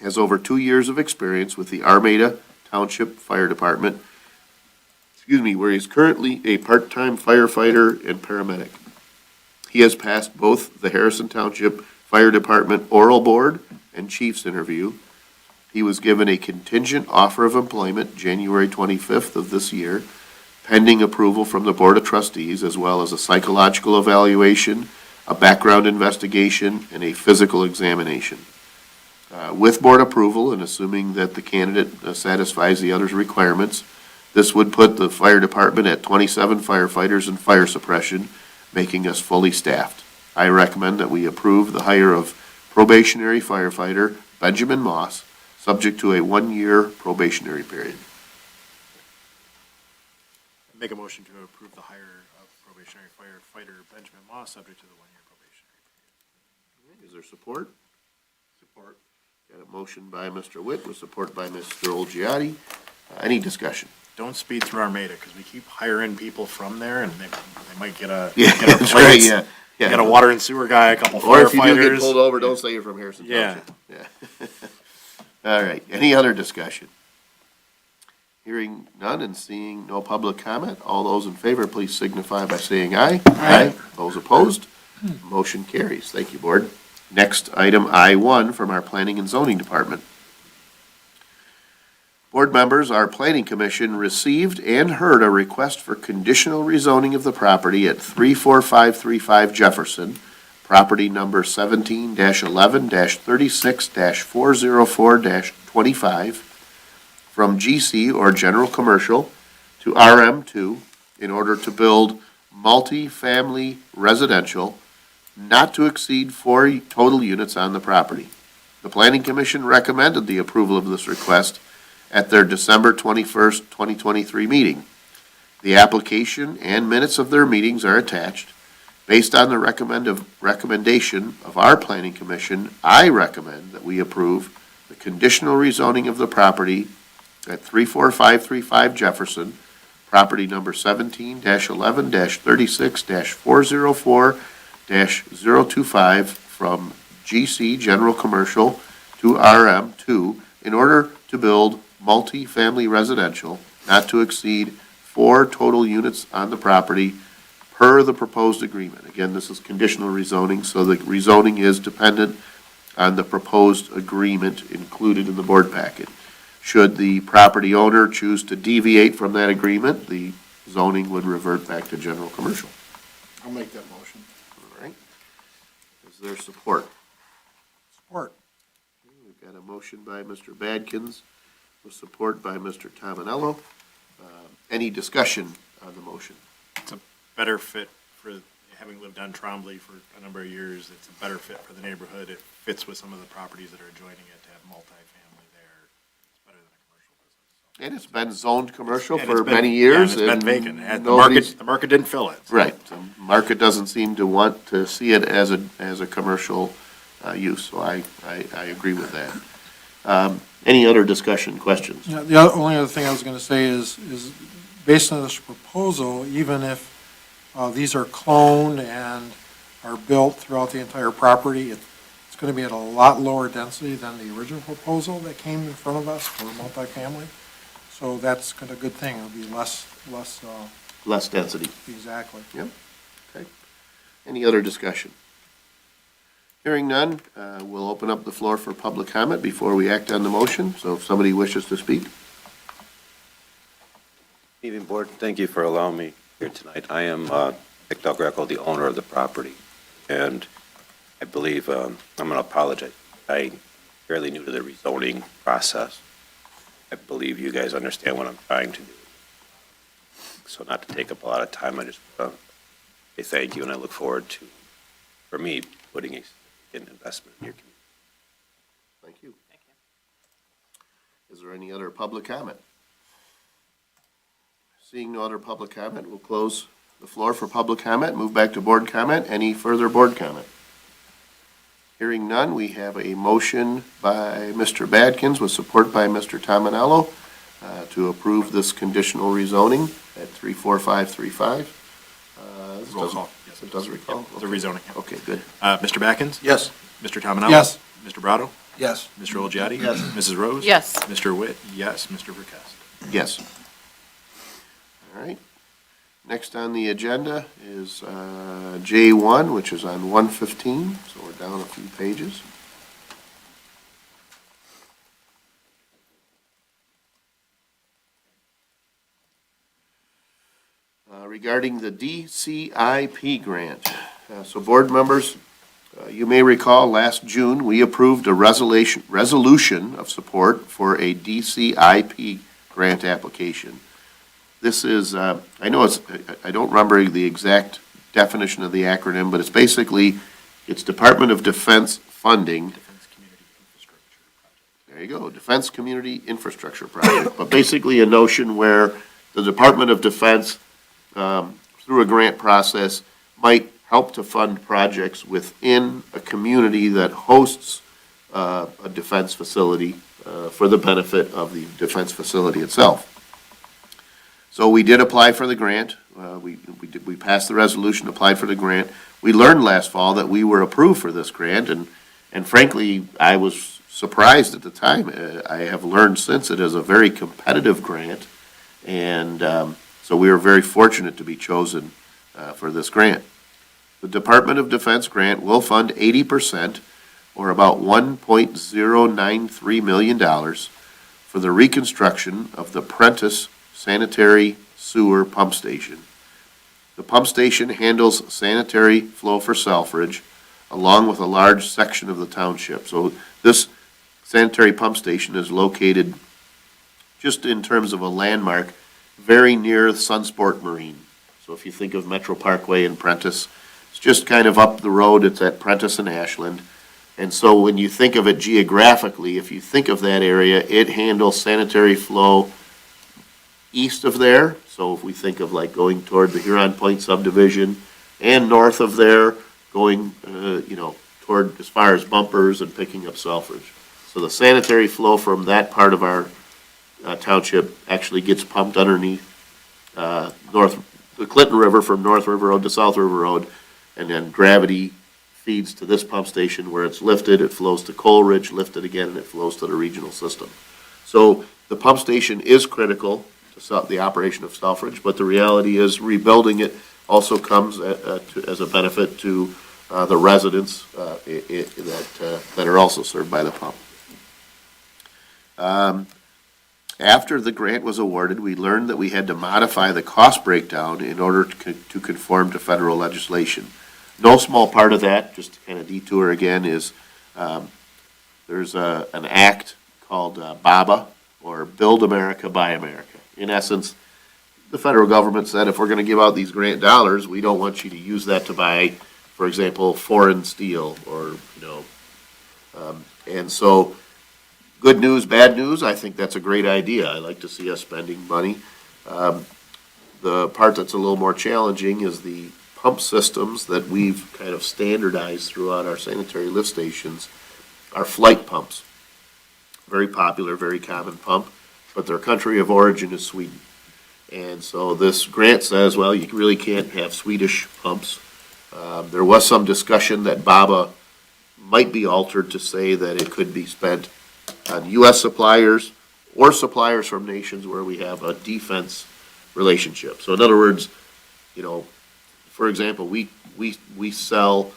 has over 2 years of experience with the Armada Township Fire Department, where he's currently a part-time firefighter and paramedic. He has passed both the Harrison Township Fire Department oral board and chief's interview. He was given a contingent offer of employment January 25th of this year, pending approval from the Board of Trustees, as well as a psychological evaluation, a background investigation, and a physical examination. With board approval and assuming that the candidate satisfies the other's requirements, this would put the fire department at 27 firefighters and fire suppression, making us fully staffed. I recommend that we approve the hire of probationary firefighter Benjamin Moss, subject to a 1-year probationary period. make a motion to approve the hire of probationary firefighter Benjamin Moss, subject to the 1-year probationary period. Is there support? Support. Got a motion by Mr. Witt with support by Mr. Olgiati. Any discussion? Don't speed through Armada, because we keep hiring people from there, and they might get a, Yeah, get a that's right, plates, yeah. get a water and sewer guy, a couple Or if you do get firefighters. pulled over, don't say you're from Harrison Yeah. Township. Yeah. All right, any other discussion? Hearing none and seeing no public comment, all those in favor, please signify by saying aye. Aye. Those opposed? Motion carries. Thank you, Board. Next item, I-1 from our Planning and Zoning Department. Board members, our Planning Commission received and heard a request for conditional rezoning of the property at 34535 Jefferson, property number 17-11-36-404-25, from GC or General Commercial to RM2 in order to build multi-family residential not to exceed 4 total units on the property. The Planning Commission recommended the approval of this request at their December 21st, 2023 meeting. The application and minutes of their meetings are attached. Based on the recommendation of our Planning Commission, I recommend that we approve the conditional rezoning of the property at 34535 Jefferson, property number 17-11-36-404-025 from GC General Commercial to RM2 in order to build multi-family residential not to exceed 4 total units on the property per the proposed agreement. Again, this is conditional rezoning, so the rezoning is dependent on the proposed agreement included in the board packet. Should the property owner choose to deviate from that agreement, the zoning would revert back to general commercial. I'll make that motion. All right. Is there support? Support. We've got a motion by Mr. Badkins with support by Mr. Tominello. Any discussion on the motion? It's a better fit for, having lived on Trombley for a number of years, it's a better fit for the neighborhood. It fits with some of the properties that are adjoining it to have multifamily there. It's better than a commercial business. So. And it's been zoned commercial And it's for been- many years. Yeah, and it's been and vacant. nobody's- The market didn't fill it. So. Right. The market doesn't seem to want to see it as a commercial use, so I agree with that. Any other discussion, questions? Yeah, only other thing I was gonna say is based on this proposal, even if these are cloned and are built throughout the entire property, it's gonna be at a lot lower density than the original proposal that came in front of us for multifamily. So that's a good thing. It'll be less, Less density. exactly. Any other discussion? Hearing none, we'll open up the floor for public comment before we act on the motion. So if somebody wishes to speak. Evening, Board. Thank you for allowing me here tonight. I am Nick Del Greco, the owner of the property, and I believe, I'm going to apologize. I'm fairly new to the rezoning process. I believe you guys understand what I'm trying to do. So not to take up a lot of time, I just want to say thank you, and I look forward to, for me, putting a significant investment in your community. Thank you. Is there any other public comment? Seeing no other public comment, we'll close the floor for public comment, move back to board comment. Any further board comment? Hearing none, we have a motion by Mr. Badkins with support by Mr. Tominello to approve this conditional rezoning at 34535. Roll call. Yes. It does recall? The rezoning. Yeah. Okay, good. Mr. Backens? Yes. Mr. Tominello? Yes. Mr. Brado? Yes. Mr. Olgiati? Yes. Mrs. Rose? Yes. Mr. Witt? Yes. Mr. Verkest? Yes. All right. Next on the agenda is J1, which is on 115, so we're down a few pages. Regarding the DCIP grant. So board members, you may recall last June, we approved a resolution of support for a DCIP grant application. This is, I don't remember the exact definition of the acronym, but it's basically, it's Department of Defense funding. Defense Community Infrastructure Project. There you go, Defense Community Infrastructure Project. But basically a notion where the Department of Defense, through a grant process, might help to fund projects within a community that hosts a defense facility for the benefit of the defense facility itself. So we did apply for the grant. We passed the resolution, applied for the grant. We learned last fall that we were approved for this grant, and frankly, I was surprised at the time. I have learned since it is a very competitive grant, and so we were very fortunate to be chosen for this grant. The Department of Defense grant will fund 80%, or about $1.093 million, for the reconstruction of the Prentice Sanitary Sewer Pump Station. The pump station handles sanitary flow for Selfridge, along with a large section of the township. So this sanitary pump station is located, just in terms of a landmark, very near Sunsport Marine. So if you think of Metro Parkway in Prentice, it's just kind of up the road. It's at Prentice and Ashland. And so when you think of it geographically, if you think of that area, it handles sanitary flow east of there. So if we think of like going toward the Huron Point subdivision, and north of there, going, toward as far as Bumpers and picking up Selfridge. So the sanitary flow from that part of our township actually gets pumped underneath the Clinton River from North River Road to South River Road, and then gravity feeds to this pump station where it's lifted, it flows to Coleridge, lifted again, and it flows to the regional system. So the pump station is critical to the operation of Selfridge, but the reality is rebuilding it also comes as a benefit to the residents that are also served by the pump. After the grant was awarded, we learned that we had to modify the cost breakdown in order to conform to federal legislation. No small part of that, just to kind of detour again, is there's an act called BABA, or Build America, Buy America. In essence, the federal government said if we're going to give out these grant dollars, we don't want you to use that to buy, for example, foreign steel or, and so good news, bad news, I think that's a great idea. I like to see us spending money. The part that's a little more challenging is the pump systems that we've kind of standardized throughout our sanitary lift stations are flight pumps. Very popular, very common pump, but their country of origin is Sweden. And so this grant says, well, you really can't have Swedish pumps. There was some discussion that BABA might be altered to say that it could be spent on U.S. suppliers or suppliers from nations where we have a defense relationship. So in other words, for example, we sell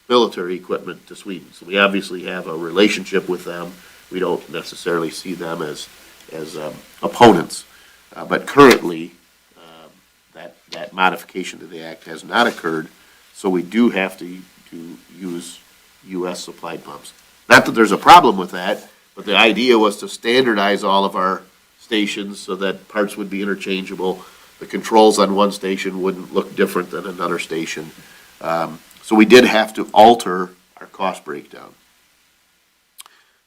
military equipment to Sweden. So we obviously have a relationship with them. We don't necessarily see them as opponents. But currently, that modification to the act has not occurred, so we do have to use U.S. supplied pumps. Not that there's a problem with that, but the idea was to standardize all of our stations so that parts would be interchangeable. The controls on one station wouldn't look different than another station. So we did have to alter our cost breakdown.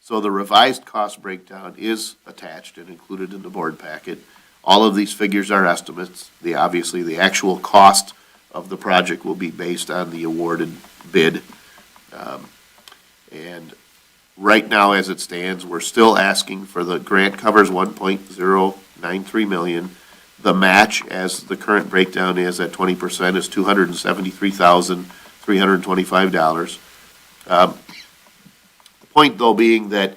So the revised cost breakdown is attached and included in the board packet. All of these figures are estimates. Obviously, the actual cost of the project will be based on the awarded bid. And right now, as it stands, we're still asking for the grant covers 1.093 million. The match, as the current breakdown is at 20%, is $273,325. The point, though, being that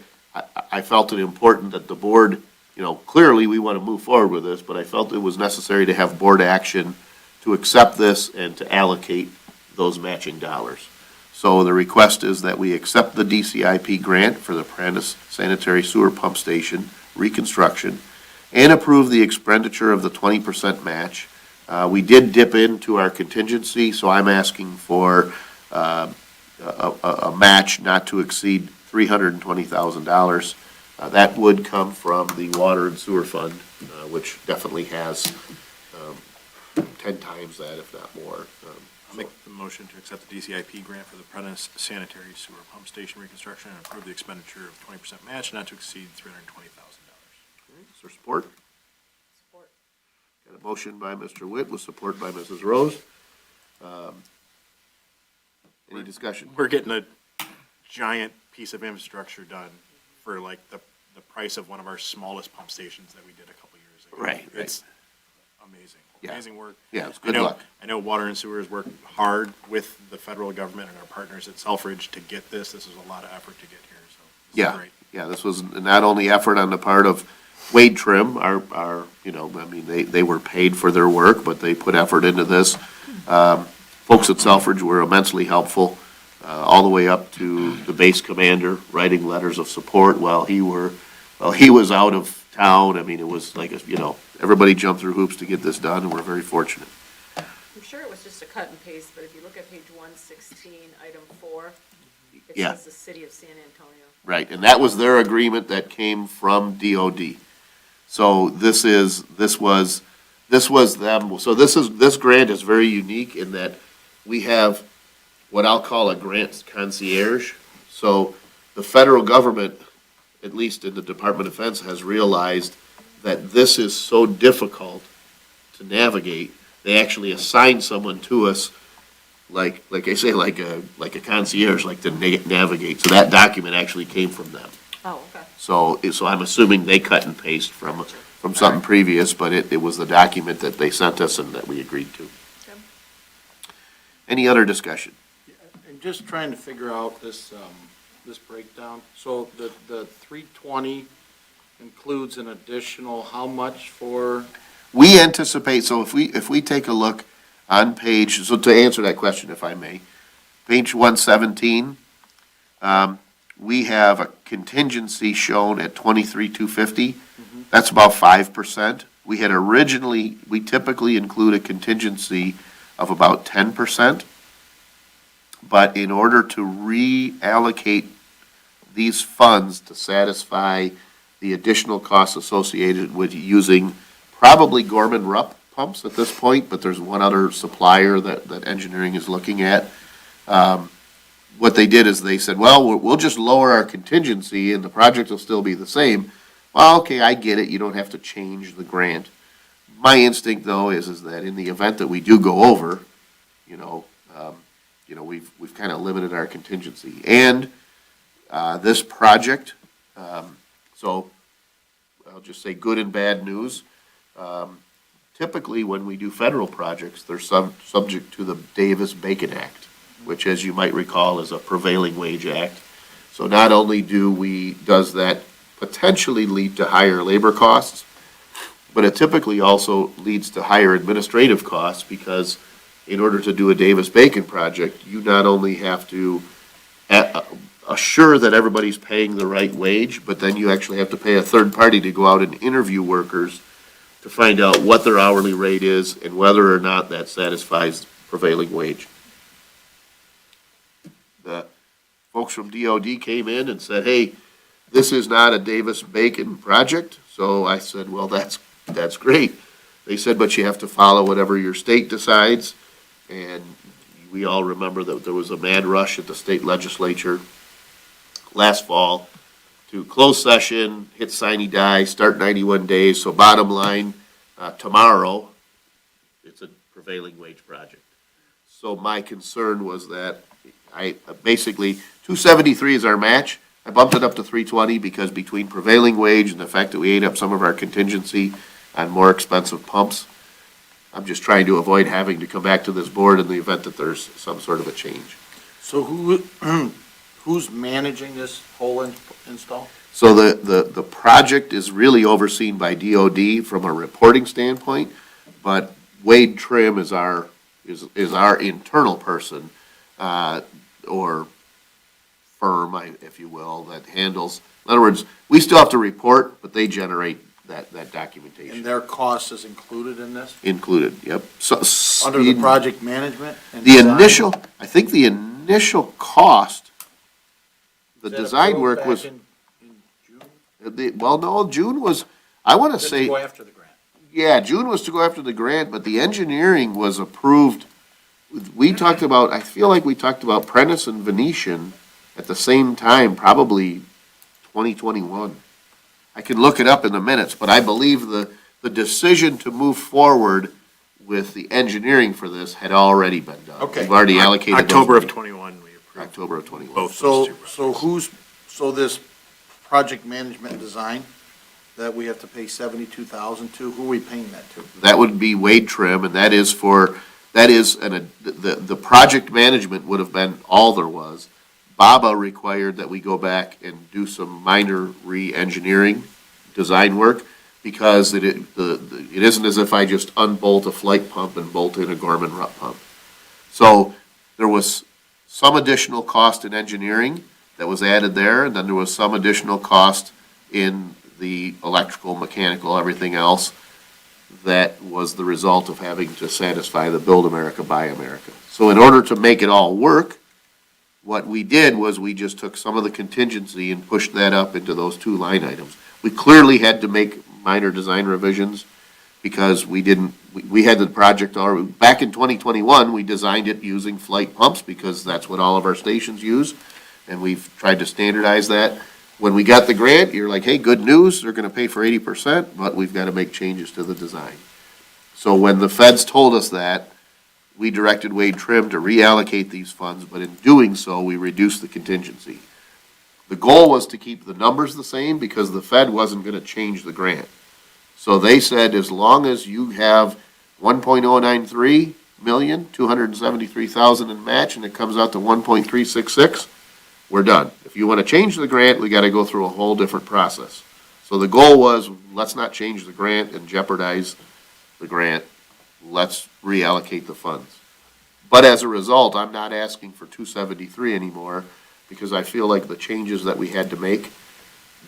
I felt it important that the board, clearly we want to move forward with this, but I felt it was necessary to have board action to accept this and to allocate those matching dollars. So the request is that we accept the DCIP grant for the Prentice Sanitary Sewer Pump Station reconstruction and approve the expenditure of the 20% match. We did dip into our contingency, so I'm asking for a match not to exceed $320,000. That would come from the Water and Sewer Fund, which definitely has 10 times that, if not more. I'll make the motion to accept the DCIP grant for the Prentice Sanitary Sewer Pump Station reconstruction and approve the expenditure of 20% match not to exceed $320,000. Is there support? Support. Got a motion by Mr. Witt with support by Mrs. Rose. Any discussion? We're getting a giant piece of infrastructure done for like the price of one of our smallest pump stations that we did a couple years ago. Right. It's amazing. Yeah. Amazing work. Yeah, it's good luck. I know Water and Sewer has worked hard with the federal government and our partners at Selfridge to get this. This was a lot of effort to get here, so this is Yeah, great. yeah, this was not only effort on the part of Wade Trim, they were paid for their work, but they put effort into this. Folks at Selfridge were immensely helpful, all the way up to the base commander writing letters of support while he was out of town. I mean, it was like, everybody jumped through hoops to get this done, and we're very fortunate. I'm sure it was just a cut and paste, but if you look at page 116, item 4, it Yeah. says the city of San Antonio. Right, and that was their agreement that came from DOD. So this was them, so this grant is very unique in that we have what I'll call a grant concierge. So the federal government, at least in the Department of Defense, has realized that this is so difficult to navigate. They actually assign someone to us, like I say, like a concierge, like to navigate. So that document actually came from them. Oh, okay. So I'm assuming they cut and paste from something previous, but it was the document that they sent us and that we agreed to. Okay. Any other discussion? I'm just trying to figure out this, this breakdown. So the 320 includes an additional how much for, We anticipate, so if we take a look on page, so to answer that question, if I may, page 117, we have a contingency shown at 23,250. That's about 5%. We had originally, we typically include a contingency of about 10%. But in order to reallocate these funds to satisfy the additional costs associated with using probably Gorman-Rupp pumps at this point, but there's one other supplier that engineering is looking at. What they did is they said, well, we'll just lower our contingency and the project will still be the same. Well, okay, I get it, you don't have to change the grant. My instinct, though, is that in the event that we do go over, we've kind of limited our contingency. And this project, so I'll just say good and bad news. Typically, when we do federal projects, they're subject to the Davis-Bacon Act, which, as you might recall, is a prevailing wage act. So not only does that potentially lead to higher labor costs, but it typically also leads to higher administrative costs, because in order to do a Davis-Bacon project, you not only have to assure that everybody's paying the right wage, but then you actually have to pay a third party to go out and interview workers to find out what their hourly rate is and whether or not that satisfies prevailing wage. The folks from DOD came in and said, hey, this is not a Davis-Bacon project. So I said, well, that's great. They said, but you have to follow whatever your state decides. And we all remember that there was a mad rush at the state legislature last fall to close session, hit sine die, start 91 days. So bottom line, tomorrow, it's a prevailing wage project. So my concern was that I basically, 273 is our match. I bumped it up to 320 because between prevailing wage and the fact that we ate up some of our contingency on more expensive pumps, I'm just trying to avoid having to come back to this board in the event that there's some sort of a change. so who's managing this whole install? So the project is really overseen by DOD from a reporting standpoint, but Wade Trim is our internal person, or firm, if you will, that handles, in other words, we still have to report, but they generate that documentation. And their cost is included in this? Included, yep. So, Under the project management? And the design? I think the initial cost, the Was that design approved work back was, in June? no, June was, I want to Just say, go after the grant. yeah, June was to go after the grant, but the engineering was approved. We talked about, I feel like we talked about Prentice and Venetian at the same time, probably 2021. I can look it up in the minutes, but I believe the decision to move forward with the engineering for this had already been done. Okay. We've already allocated. October of those- 21, we approved October of 21. both those So, two. so this project management design that we have to pay 72,000 to, who are we paying that to? That would be Wade Trim, and that is the project management would have been all there was. BABA required that we go back and do some minor re-engineering, design work, because it isn't as if I just unbolt a flight pump and bolt in a Gorman-Rupp pump. So there was some additional cost in engineering that was added there, and then there was some additional cost in the electrical, mechanical, everything else that was the result of having to satisfy the Build America, Buy America. So in order to make it all work, what we did was we just took some of the contingency and pushed that up into those two line items. We clearly had to make minor design revisions because we had the project already, back in 2021, we designed it using flight pumps because that's what all of our stations use, and we've tried to standardize that. When we got the grant, you're like, hey, good news, they're gonna pay for 80%, but we've gotta make changes to the design. So when the feds told us that, we directed Wade Trim to reallocate these funds, but in doing so, we reduced the contingency. The goal was to keep the numbers the same because the Fed wasn't gonna change the grant. So they said, as long as you have 1.093 $3,273,000 in match, and it comes out to 1.366, we're done. If you want to change the grant, we got to go through a whole different process. So the goal was, let's not change the grant and jeopardize the grant. Let's reallocate the funds. But as a result, I'm not asking for 273 anymore, because I feel like the changes that we had to make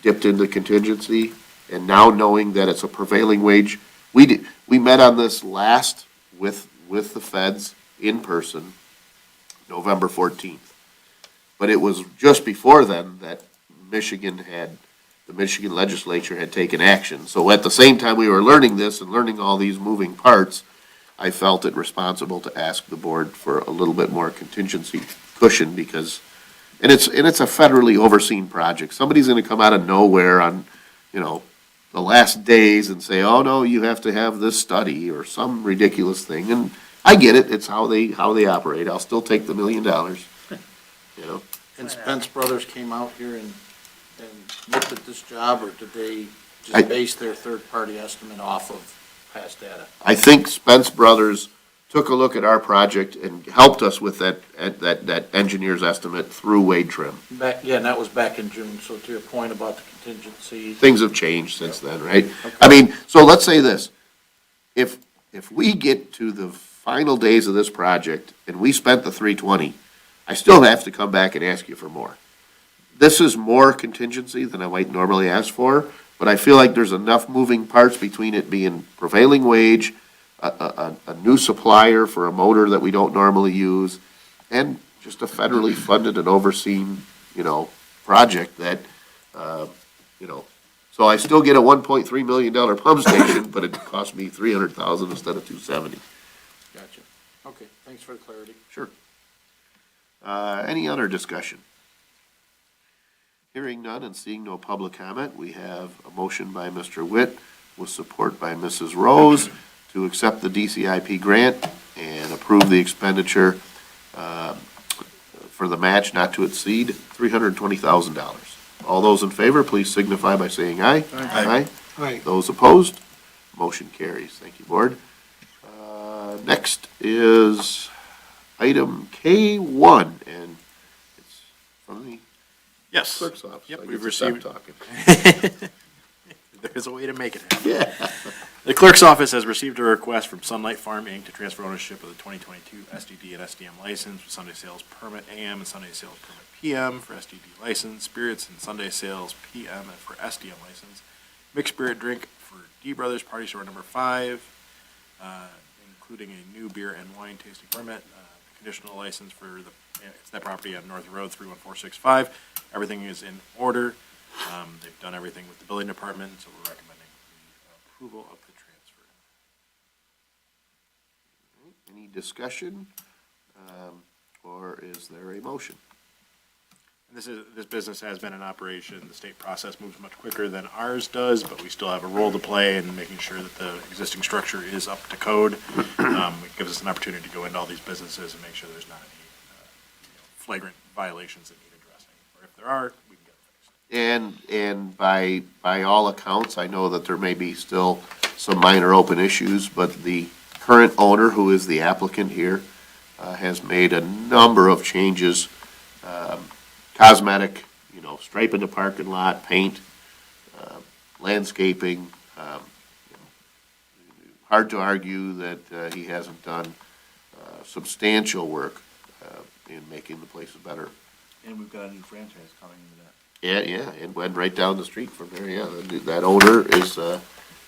dipped into contingency, and now knowing that it's a prevailing wage, we met on this last with the feds in person, November 14th. But it was just before then that the Michigan legislature had taken action. So at the same time we were learning this and learning all these moving parts, I felt it responsible to ask the board for a little bit more contingency cushion, because, and it's a federally overseen project. Somebody's gonna come out of nowhere on, the last days and say, oh, no, you have to have this study or some ridiculous thing. And I get it, it's how they operate. I'll still take the $1 million, And Spence Brothers came out here and looked at this job, or did they I- just base their third-party estimate off of past data? I think Spence Brothers took a look at our project and helped us with that engineer's estimate through Wade Trim. And that was back in June, so to your point about the contingency. Things have changed since then, right? I mean, so let's say this, if we get to the final days of this project and we spent the 320, I still have to come back and ask you for more. This is more contingency than I might normally ask for, but I feel like there's enough moving parts between it being prevailing wage, a new supplier for a motor that we don't normally use, and just a federally funded and overseen, project that, so I still get a $1.3 million pump station, but it cost me $300,000 instead of $270. Gotcha. Okay, thanks for the clarity. Sure. Any other discussion? Hearing none and seeing no public comment, we have a motion by Mr. Witt with support by Mrs. Rose to accept the DCIP grant and approve the expenditure for the match not to exceed $320,000. All those in favor, please signify by saying aye. Aye. Aye. Those opposed, motion carries. Thank you, Board. Next is item K1, and it's from the Yes. clerk's office. Yep, I we've get to stop received- talking. There's a way to make it happen. Yeah. The clerk's office has received a request from Sunlight Farm, Inc. to transfer ownership of the 2022 SDD and SDM license with Sunday sales permit AM and Sunday sales permit PM for SDD license, spirits and Sunday sales PM and for SDM license, mixed spirit drink for D Brothers Party Store number 5, including a new beer and wine tasting permit, conditional license for it's that property on North Road 31465. Everything is in order. They've done everything with the building department, so we're recommending the approval of the transfer. Any discussion, or is there a motion? This business has been in operation. The state process moves much quicker than ours does, but we still have a role to play in making sure that the existing structure is up to code. It gives us an opportunity to go into all these businesses and make sure there's not any flagrant violations that need addressing. Or if there are, we can get them fixed. And by all accounts, I know that there may be still some minor open issues, but the current owner, who is the applicant here, has made a number of changes, cosmetic, striping the parking lot, paint, landscaping. Hard to argue that he hasn't done substantial work in making the place better. And we've got a new franchise coming into that. Yeah, and went right down the street from there, yeah. That owner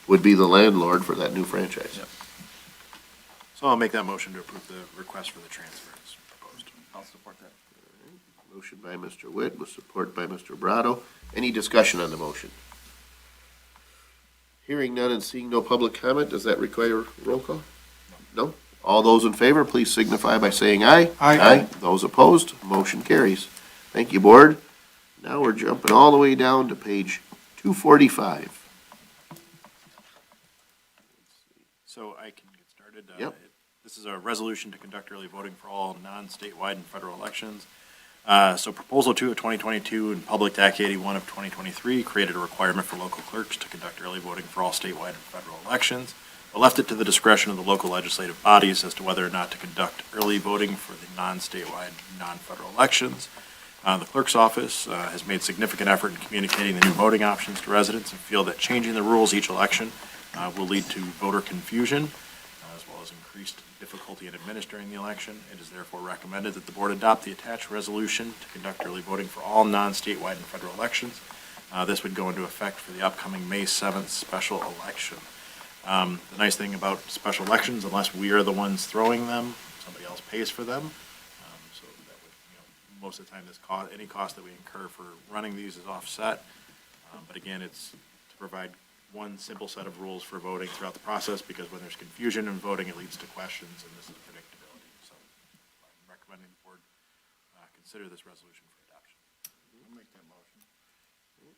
would be the landlord for that new franchise. Yep. So I'll make that motion to approve the request for the transfer as proposed. I'll support that. Motion by Mr. Witt with support by Mr. Brado. Any discussion on the motion? Hearing none and seeing no public comment, does that require roll call? No? All those in favor, please signify by saying aye. Aye. Those opposed, motion carries. Thank you, Board. Now we're jumping all the way down to page 245. So I can get started. Yep. This is a resolution to conduct early voting for all non-statewide and federal elections. So Proposal 2 of 2022 and Public Act 81 of 2023 created a requirement for local clerks to conduct early voting for all statewide and federal elections. but left it to the discretion of the local legislative bodies as to whether or not to conduct early voting for the non-statewide, non-federal elections. The clerk's office has made significant effort in communicating the new voting options to residents and feel that changing the rules each election will lead to voter confusion as well as increased difficulty in administering the election. It is therefore recommended that the board adopt the attached resolution to conduct early voting for all non-statewide and federal elections. This would go into effect for the upcoming May 7th special election. The nice thing about special elections, unless we are the ones throwing them, somebody else pays for them. So that would, most of the time, any cost that we incur for running these is offset. But again, it's to provide one simple set of rules for voting throughout the process, because when there's confusion in voting, it leads to questions, and this is predictability. So I'm recommending the board consider this resolution for adoption. I'll make that motion.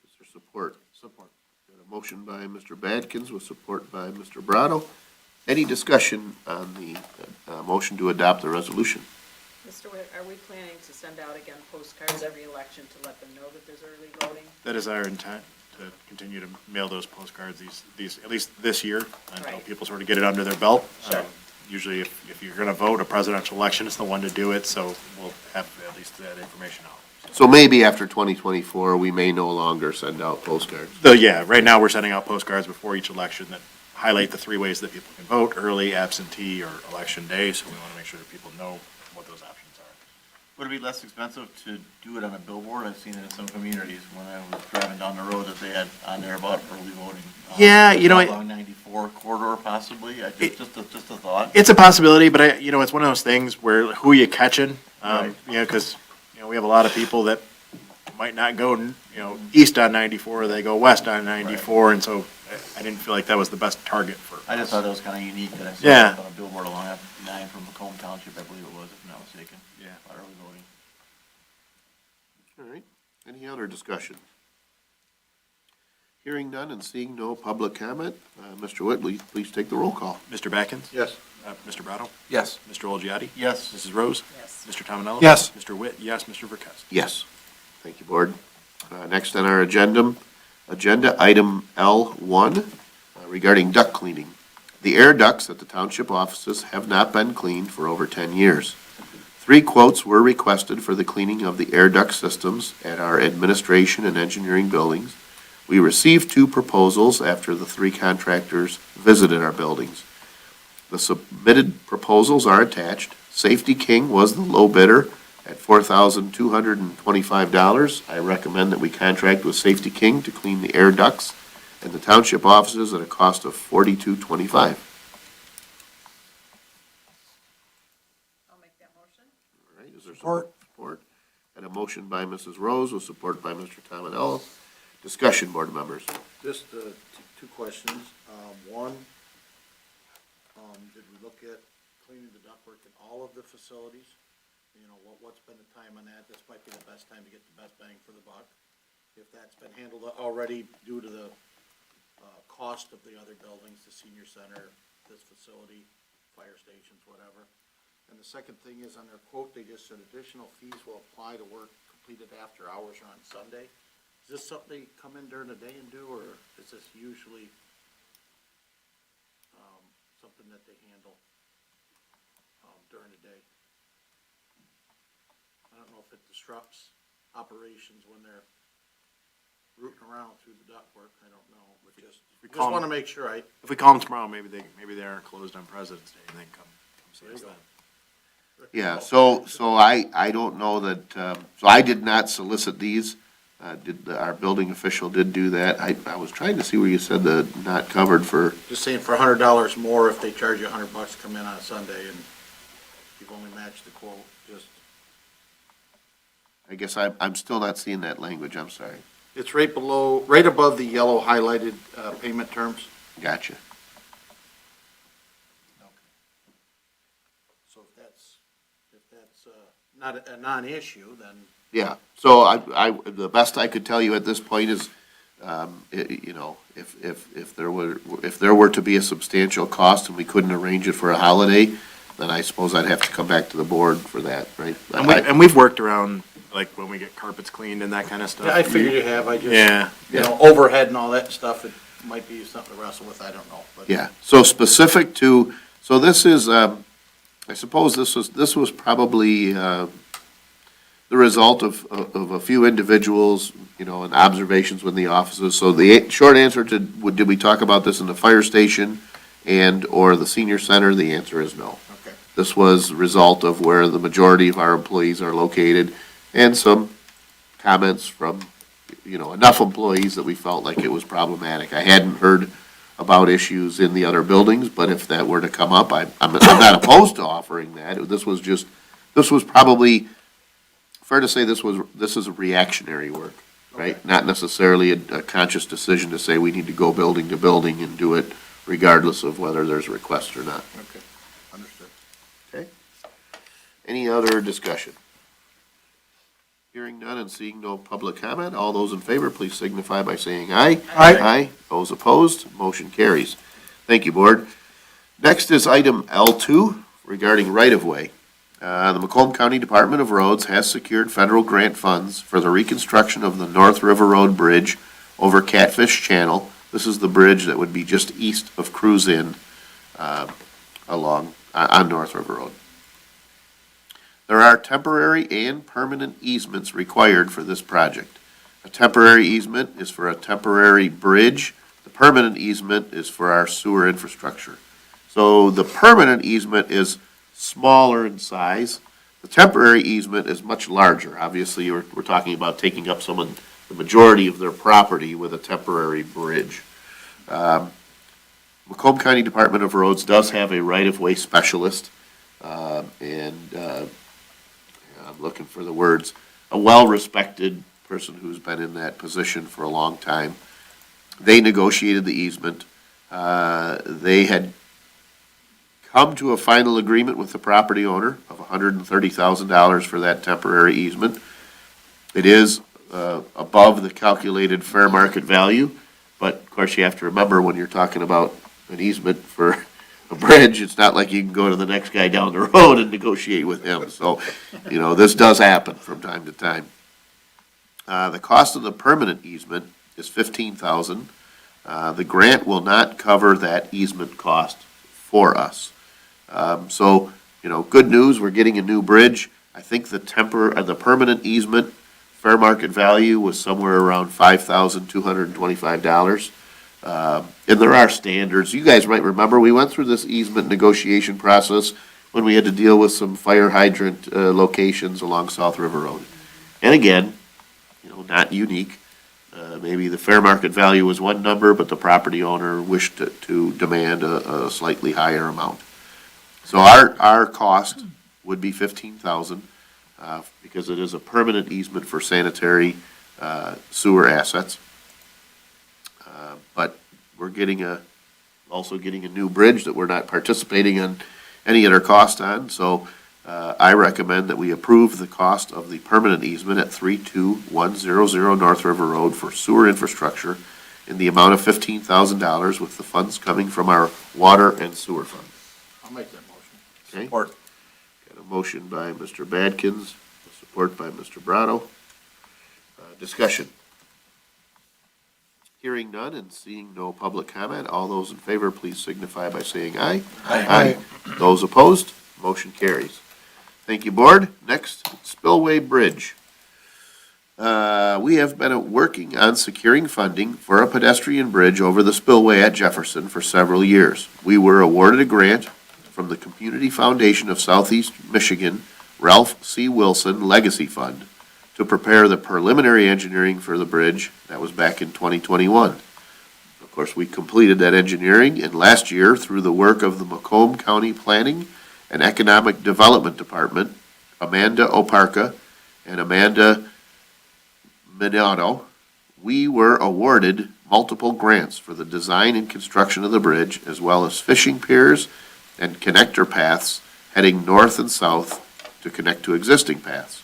Is there support? Support. Got a motion by Mr. Badkins with support by Mr. Brado. Any discussion on the motion to adopt the resolution? Mr. Witt, are we planning to send out again postcards every election to let them know that there's early voting? That is our intent, to continue to mail those postcards these at least this year, until Right. people sort of get it under their belt. Sure. Usually, if you're going to vote, a presidential election is the one to do it, so we'll have at least that information out. So maybe after 2024, we may no longer send out postcards. Yeah, right now, we're sending out postcards before each election that highlight the three ways that people can vote: early, absentee, or election day, so we want to make sure that people know what those options are. Would it be less expensive to do it on a billboard? I've seen it in some communities when I was driving down the road that they had on there about early voting. Yeah, Along 94 corridor possibly, just a thought. It's a possibility, but it's one of those things where who you catching, Right. because, we have a lot of people that might not go, east on 94, they go west on 94, and so I didn't feel like that was the best target for I just us. thought it was kind of unique that I saw Yeah. it on a billboard along F9 from Macomb Township, I believe it was, if I'm not mistaken. Yeah. About early voting. All right. Any other discussion? Hearing none and seeing no public comment, Mr. Whitley, please take the roll call. Mr. Batkins? Yes. Mr. Brado? Yes. Mr. Olgiati? Yes. Mrs. Rose? Yes. Mr. Tominello? Yes. Mr. Witt? Yes. Mr. Verkowski? Yes. Thank you, Board. Next on our agenda item L1 regarding duct cleaning. The air ducts at the township offices have not been cleaned for over 10 years. 3 quotes were requested for the cleaning of the air duct systems at our administration and engineering buildings. We received 2 proposals after the 3 contractors visited our buildings. The submitted proposals are attached. Safety King was the low bidder at $4,225. I recommend that we contract with Safety King to clean the air ducts in the township offices at a cost of $4,225. I'll make that motion. All right, is there Support. support? And a motion by Mrs. Rose with support by Mr. Tominello. Discussion, board members. Just 2 questions. One, did we look at cleaning the ductwork in all of the facilities? What's been the time on that? This might be the best time to get the best bang for the buck. If that's been handled already due to the cost of the other buildings, the senior center, this facility, fire stations, whatever. And the second thing is on their quote, they just said additional fees will apply to work completed after hours or on Sunday. Is this something they come in during the day and do, or is this usually something that they handle during the day? I don't know if it disrupts operations when they're rooting around through the ductwork, I don't know, but just call want to them- make sure If we call them tomorrow, maybe they aren't closed on President's Day, and they can come see us then. Yeah, so I don't know that, so I did not solicit these. Our building official did do that. I was trying to see where you said the not covered for, Just saying for $100 more if they charge you $100 to come in on a Sunday and you've only matched the quote, just. I guess I'm still not seeing that language, I'm sorry. It's right above the yellow highlighted, payment terms. Gotcha. So if that's not a non-issue, then. Yeah, so the best I could tell you at this point is, if there were to be a substantial cost and we couldn't arrange it for a holiday, then I suppose I'd have to come back to the board for that, right? And we've worked around, like, when we get carpets cleaned and that kind of stuff. Yeah, I figured you have, I just. Yeah. Overhead and all that stuff, might be something to wrestle with, I don't know, but. Yeah, so specific to, so this is, I suppose this was probably, the result of a few individuals, you know, and observations within the offices. So the short answer to, did we talk about this in the fire station and/or the senior center? The answer is no. Okay. This was a result of where the majority of our employees are located and some comments from, you know, enough employees that we felt like it was problematic. I hadn't heard about issues in the other buildings, but if that were to come up, I'm not opposed to offering that. This was probably, fair to say this is a reactionary work, right? Okay. Not necessarily a conscious decision to say we need to go building to building and do it regardless of whether there's a request or not. Okay, understood. Okay? Any other discussion? Hearing none and seeing no public comment, all those in favor, please signify by saying aye. Aye. Aye. Those opposed, motion carries. Thank you, Board. Next is item L2 regarding right-of-way. The Macomb County Department of Roads has secured federal grant funds for the reconstruction of the North River Road Bridge over Catfish Channel. This is the bridge that would be just east of Cruise Inn on North River Road. There are temporary and permanent easements required for this project. A temporary easement is for a temporary bridge. The permanent easement is for our sewer infrastructure. So the permanent easement is smaller in size. The temporary easement is much larger. Obviously, we're talking about taking up the majority of their property with a temporary bridge. Macomb County Department of Roads does have a right-of-way specialist, I'm looking for the words, a well-respected person who's been in that position for a long time. They negotiated the easement. They had come to a final agreement with the property owner of $130,000 for that temporary easement. It is above the calculated fair market value, but of course you have to remember when you're talking about an easement for a bridge, it's not like you can go to the next guy down the road and negotiate with him. So, you know, this does happen from time to time. The cost of the permanent easement is $15,000. The grant will not cover that easement cost for us. So, you know, good news, we're getting a new bridge. I think the permanent easement fair market value was somewhere around $5,225. And there are standards. You guys might remember, we went through this easement negotiation process when we had to deal with some fire hydrant locations along South River Road. And again, you know, not unique. Maybe the fair market value was one number, but the property owner wished to demand a slightly higher amount. So our cost would be $15,000 because it is a permanent easement for sanitary sewer assets. But we're also getting a new bridge that we're not participating in any other cost on. So I recommend that we approve the cost of the permanent easement at 32100 North River Road for sewer infrastructure in the amount of $15,000 with the funds coming from our water and sewer fund. I'll make that motion. Okay? Support. Got a motion by Mr. Badkins, support by Mr. Brado. Discussion. Hearing none and seeing no public comment, all those in favor, please signify by saying aye. Aye. Those opposed, motion carries. Thank you, Board. Next, Spillway Bridge. We have been working on securing funding for a pedestrian bridge over the spillway at Jefferson for several years. We were awarded a grant from the Community Foundation of Southeast Michigan, Ralph C. Wilson Legacy Fund, to prepare the preliminary engineering for the bridge. That was back in 2021. Of course, we completed that engineering, and last year, through the work of the Macomb County Planning and Economic Development Department, Amanda Oparka and Amanda Minato, we were awarded multiple grants for the design and construction of the bridge, as well as fishing piers and connector paths heading north and south to connect to existing paths.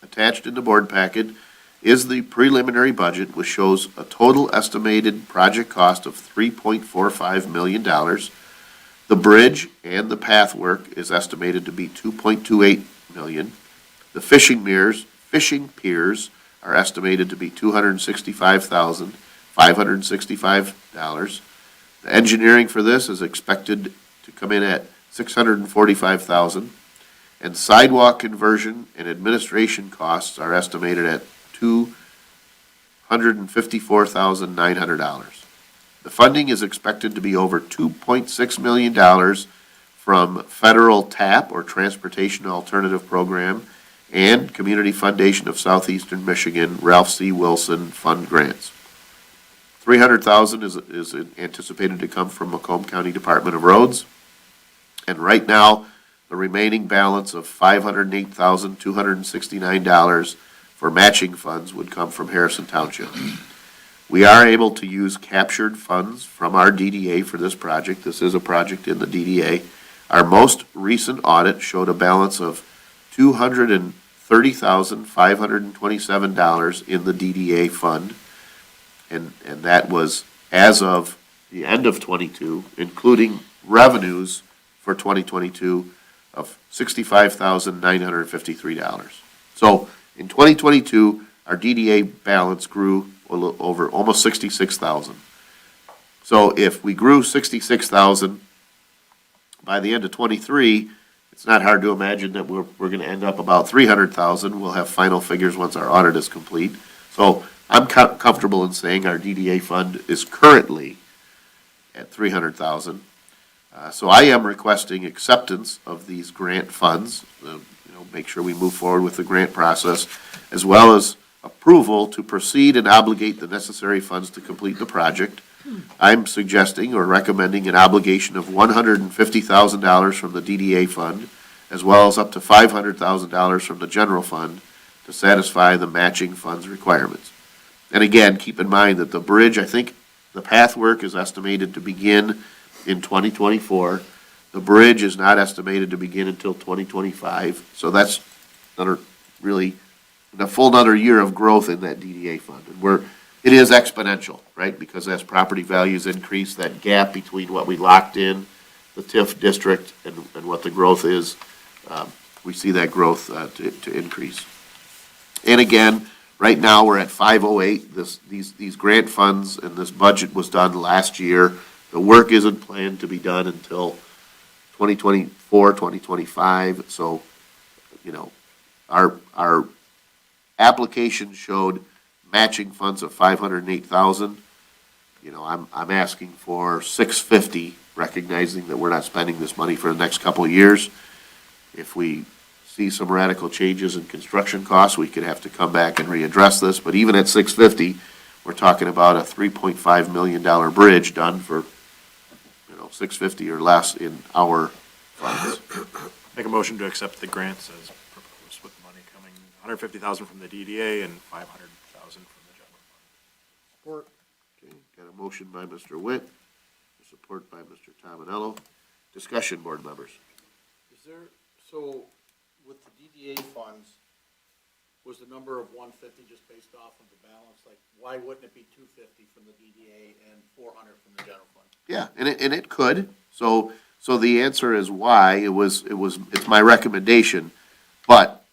Attached in the board packet is the preliminary budget, which shows a total estimated project cost of $3.45 million. The bridge and the path work is estimated to be $2.28 million. The fishing piers are estimated to be $265,000. $565. The engineering for this is expected to come in at $645,000. And sidewalk conversion and administration costs are estimated at $254,900. The funding is expected to be over $2.6 million from federal TAP, or Transportation Alternative Program, and Community Foundation of Southeastern Michigan, Ralph C. Wilson Fund grants. $300,000 is anticipated to come from Macomb County Department of Roads. And right now, the remaining balance of $508,269 for matching funds would come from Harrison Township. We are able to use captured funds from our DDA for this project. This is a project in the DDA. Our most recent audit showed a balance of $230,527 in the DDA fund. And that was as of the end of '22, including revenues for 2022 of $65,953. So in 2022, our DDA balance grew over almost 66,000. So if we grew 66,000 by the end of '23, it's not hard to imagine that we're going to end up about 300,000. We'll have final figures once our audit is complete. So I'm comfortable in saying our DDA fund is currently at 300,000. So I am requesting acceptance of these grant funds, make sure we move forward with the grant process, as well as approval to proceed and obligate the necessary funds to complete the project. I'm suggesting or recommending an obligation of $150,000 from the DDA fund, as well as up to $500,000 from the general fund to satisfy the matching funds requirements. And again, keep in mind that the bridge, I think the path work is estimated to begin in 2024. The bridge is not estimated to begin until 2025, so that's a full another year of growth in that DDA fund. And it is exponential, right? Because as property values increase, that gap between what we locked in, the TIF district, and what the growth is, we see that growth to increase. And again, right now, we're at 508. These grant funds and this budget was done last year. The work isn't planned to be done until 2024, 2025. So, our application showed matching funds of 508,000. I'm asking for 650, recognizing that we're not spending this money for the next couple of years. If we see some radical changes in construction costs, we could have to come back and readdress this. But even at 650, we're talking about a $3.5 million bridge done for, 650 or less in our funds. Make a motion to accept the grants as proposed, with the money coming, $150,000 from the DDA and $500,000 from the general fund. Support. Okay, got a motion by Mr. Witt, support by Mr. Tominello. Discussion, board members. So with the DDA funds, was the number of 150 just based off of the balance? Like, why wouldn't it be 250 from the DDA and 400 from the general fund? Yeah, and it could. So the answer is why. It's my recommendation. But,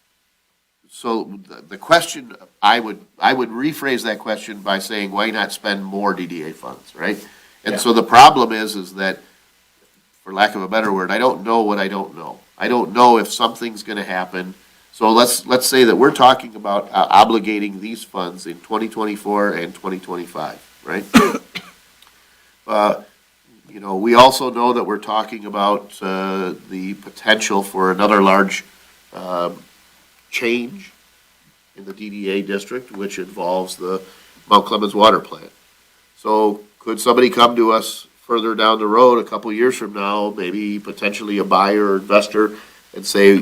so the question, I would rephrase that question by saying, why not spend more DDA funds, right? And so the problem is that, for lack of a better word, I don't know what I don't know. I don't know if something's gonna happen. So let's say that we're talking about obligating these funds in 2024 and 2025, right? We also know that we're talking about the potential for another large change in the DDA district, which involves the Mount Clemens water plant. So could somebody come to us further down the road, a couple years from now, maybe potentially a buyer or investor, and say,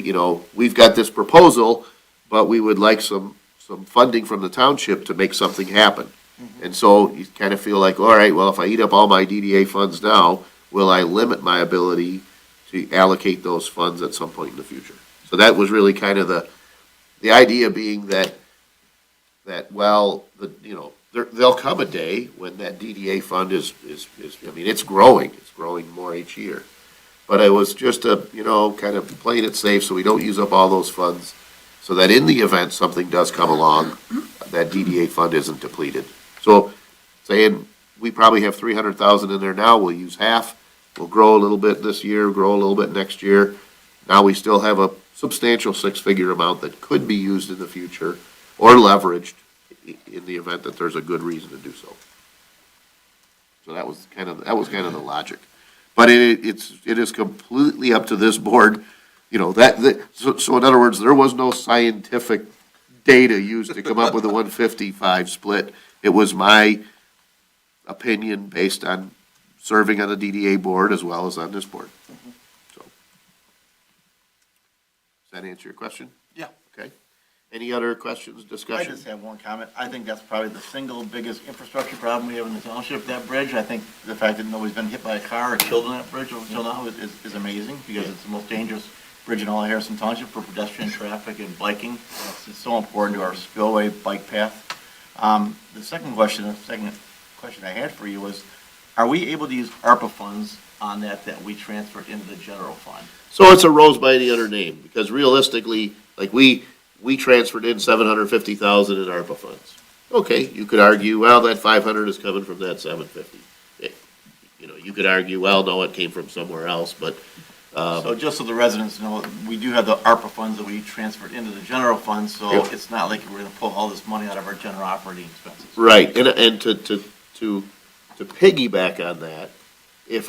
we've got this proposal, but we would like some funding from the township to make something happen. Mm-hmm. And so you kind of feel like, all right, well, if I eat up all my DDA funds now, will I limit my ability to allocate those funds at some point in the future? So that was really kind of the idea being that there'll come a day when that DDA fund is it's growing more each year. But it was just kind of playing it safe so we don't use up all those funds, so that in the event something does come along, that DDA fund isn't depleted. So it's saying, we probably have 300,000 in there now, we'll use half, we'll grow a little bit this year, grow a little bit next year. Now we still have a substantial six-figure amount that could be used in the future or leveraged in the event that there's a good reason to do so. So that was kind of the logic. But it is completely up to this board, you know, so in other words, there was no scientific data used to come up with a 155 split. It was my opinion based on serving on the DDA board as well as on this board. So, does that answer your question? Yeah. Okay. Any other questions, I discussion? just have one comment. I think that's probably the single biggest infrastructure problem we have in the township, that bridge. I think the fact that nobody's been hit by a car or killed on that bridge until now is amazing, because it's the most dangerous bridge in all of Harrison Township for pedestrian traffic and biking. It's so important to our spillway bike path. The second question I had for you was, are we able to use ARPA funds on that we transferred into the general fund? So it's a rose by any other name, because realistically, like we transferred in 750,000 in ARPA funds. Okay, you could argue, well, that 500 is coming from that 750. You know, you could argue, well, no, it came from somewhere else, but, So just so the residents know, we do have the ARPA funds that we transferred into the general fund, so Yep. it's not like we're gonna pull all this money out of our general operating expenses. right, and to piggyback on that, if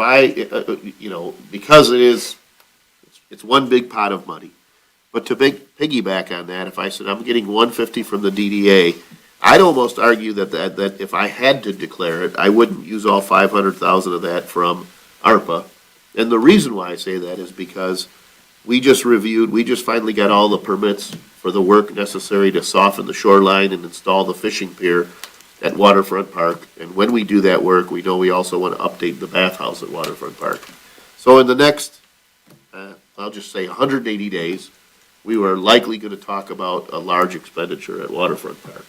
you know, because it's one big pot of money, but to piggyback on that, if I said I'm getting 150 from the DDA, I'd almost argue that if I had to declare it, I wouldn't use all 500,000 of that from ARPA. And the reason why I say that is because we just finally got all the permits for the work necessary to soften the shoreline and install the fishing pier at Waterfront Park. And when we do that work, we know we also want to update the bathhouse at Waterfront Park. So in the next, I'll just say 180 days, we were likely going to talk about a large expenditure at Waterfront Park.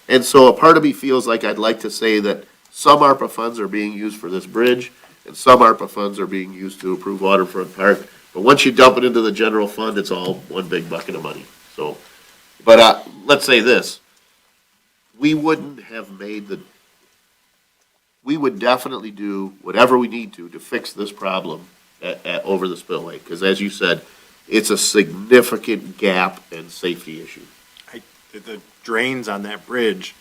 And so a part of me feels like I'd like to say that some ARPA funds are being used for this bridge, and some ARPA funds are being used to improve Waterfront Park. But once you dump it into the general fund, it's all one big bucket of money. So, but let's say this, we would definitely do whatever we need to fix this problem over the spillway. Because as you said, it's a significant gap and safety issue. The drains on that bridge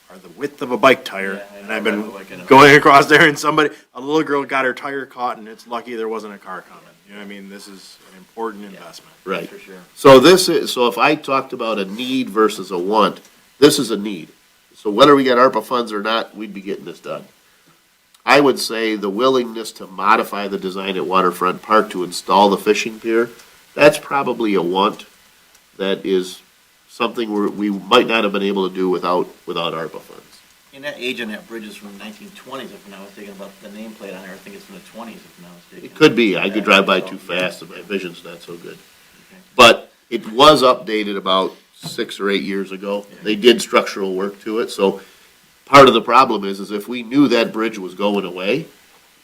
are the width of a bike tire, Yeah, I and know, I've I been know, like, I know. going across there, and a little girl got her tire caught, and it's lucky there wasn't a car coming. You know what I mean? This is an important investment. Right. For sure. So if I talked about a need versus a want, this is a need. So whether we get ARPA funds or not, we'd be getting this done. I would say the willingness to modify the design at Waterfront Park to install the fishing pier, that's probably a want. That is something we might not have been able to do without ARPA funds. And that age on that bridge is from the 1920s, if I'm not mistaken, about the nameplate on there, I think it's from the 20s, if I'm not mistaken. It could be, I could drive by too fast and my vision's not so good. But it was updated about 6 or 8 years ago. They did structural work to it, so part of the problem is if we knew that bridge was going away,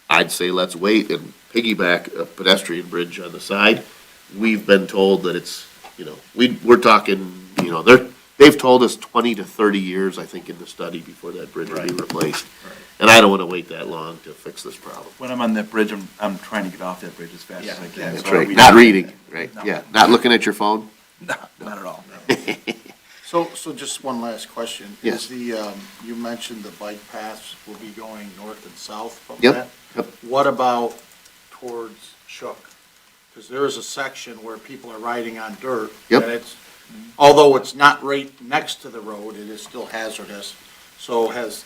I'd say let's wait and piggyback a pedestrian bridge on the side. We've been told that it's, you know, we're talking, you know, they've told us 20 to 30 years, I think, in the study before that bridge will be replaced. Right. And I don't want to wait that long to fix this problem. When I'm on that bridge, I'm trying to get off that bridge as fast as I can. That's So I'll right, read not it. reading, right, No. yeah, not looking at your phone? No, not at all. So just one last question. Yes. Is you mentioned the bike paths will be going north and south from Yep, that? yep. What about towards Shook? Because there is a section where people are riding on dirt. Yep. And although it's not right next to the road, it is still hazardous. So is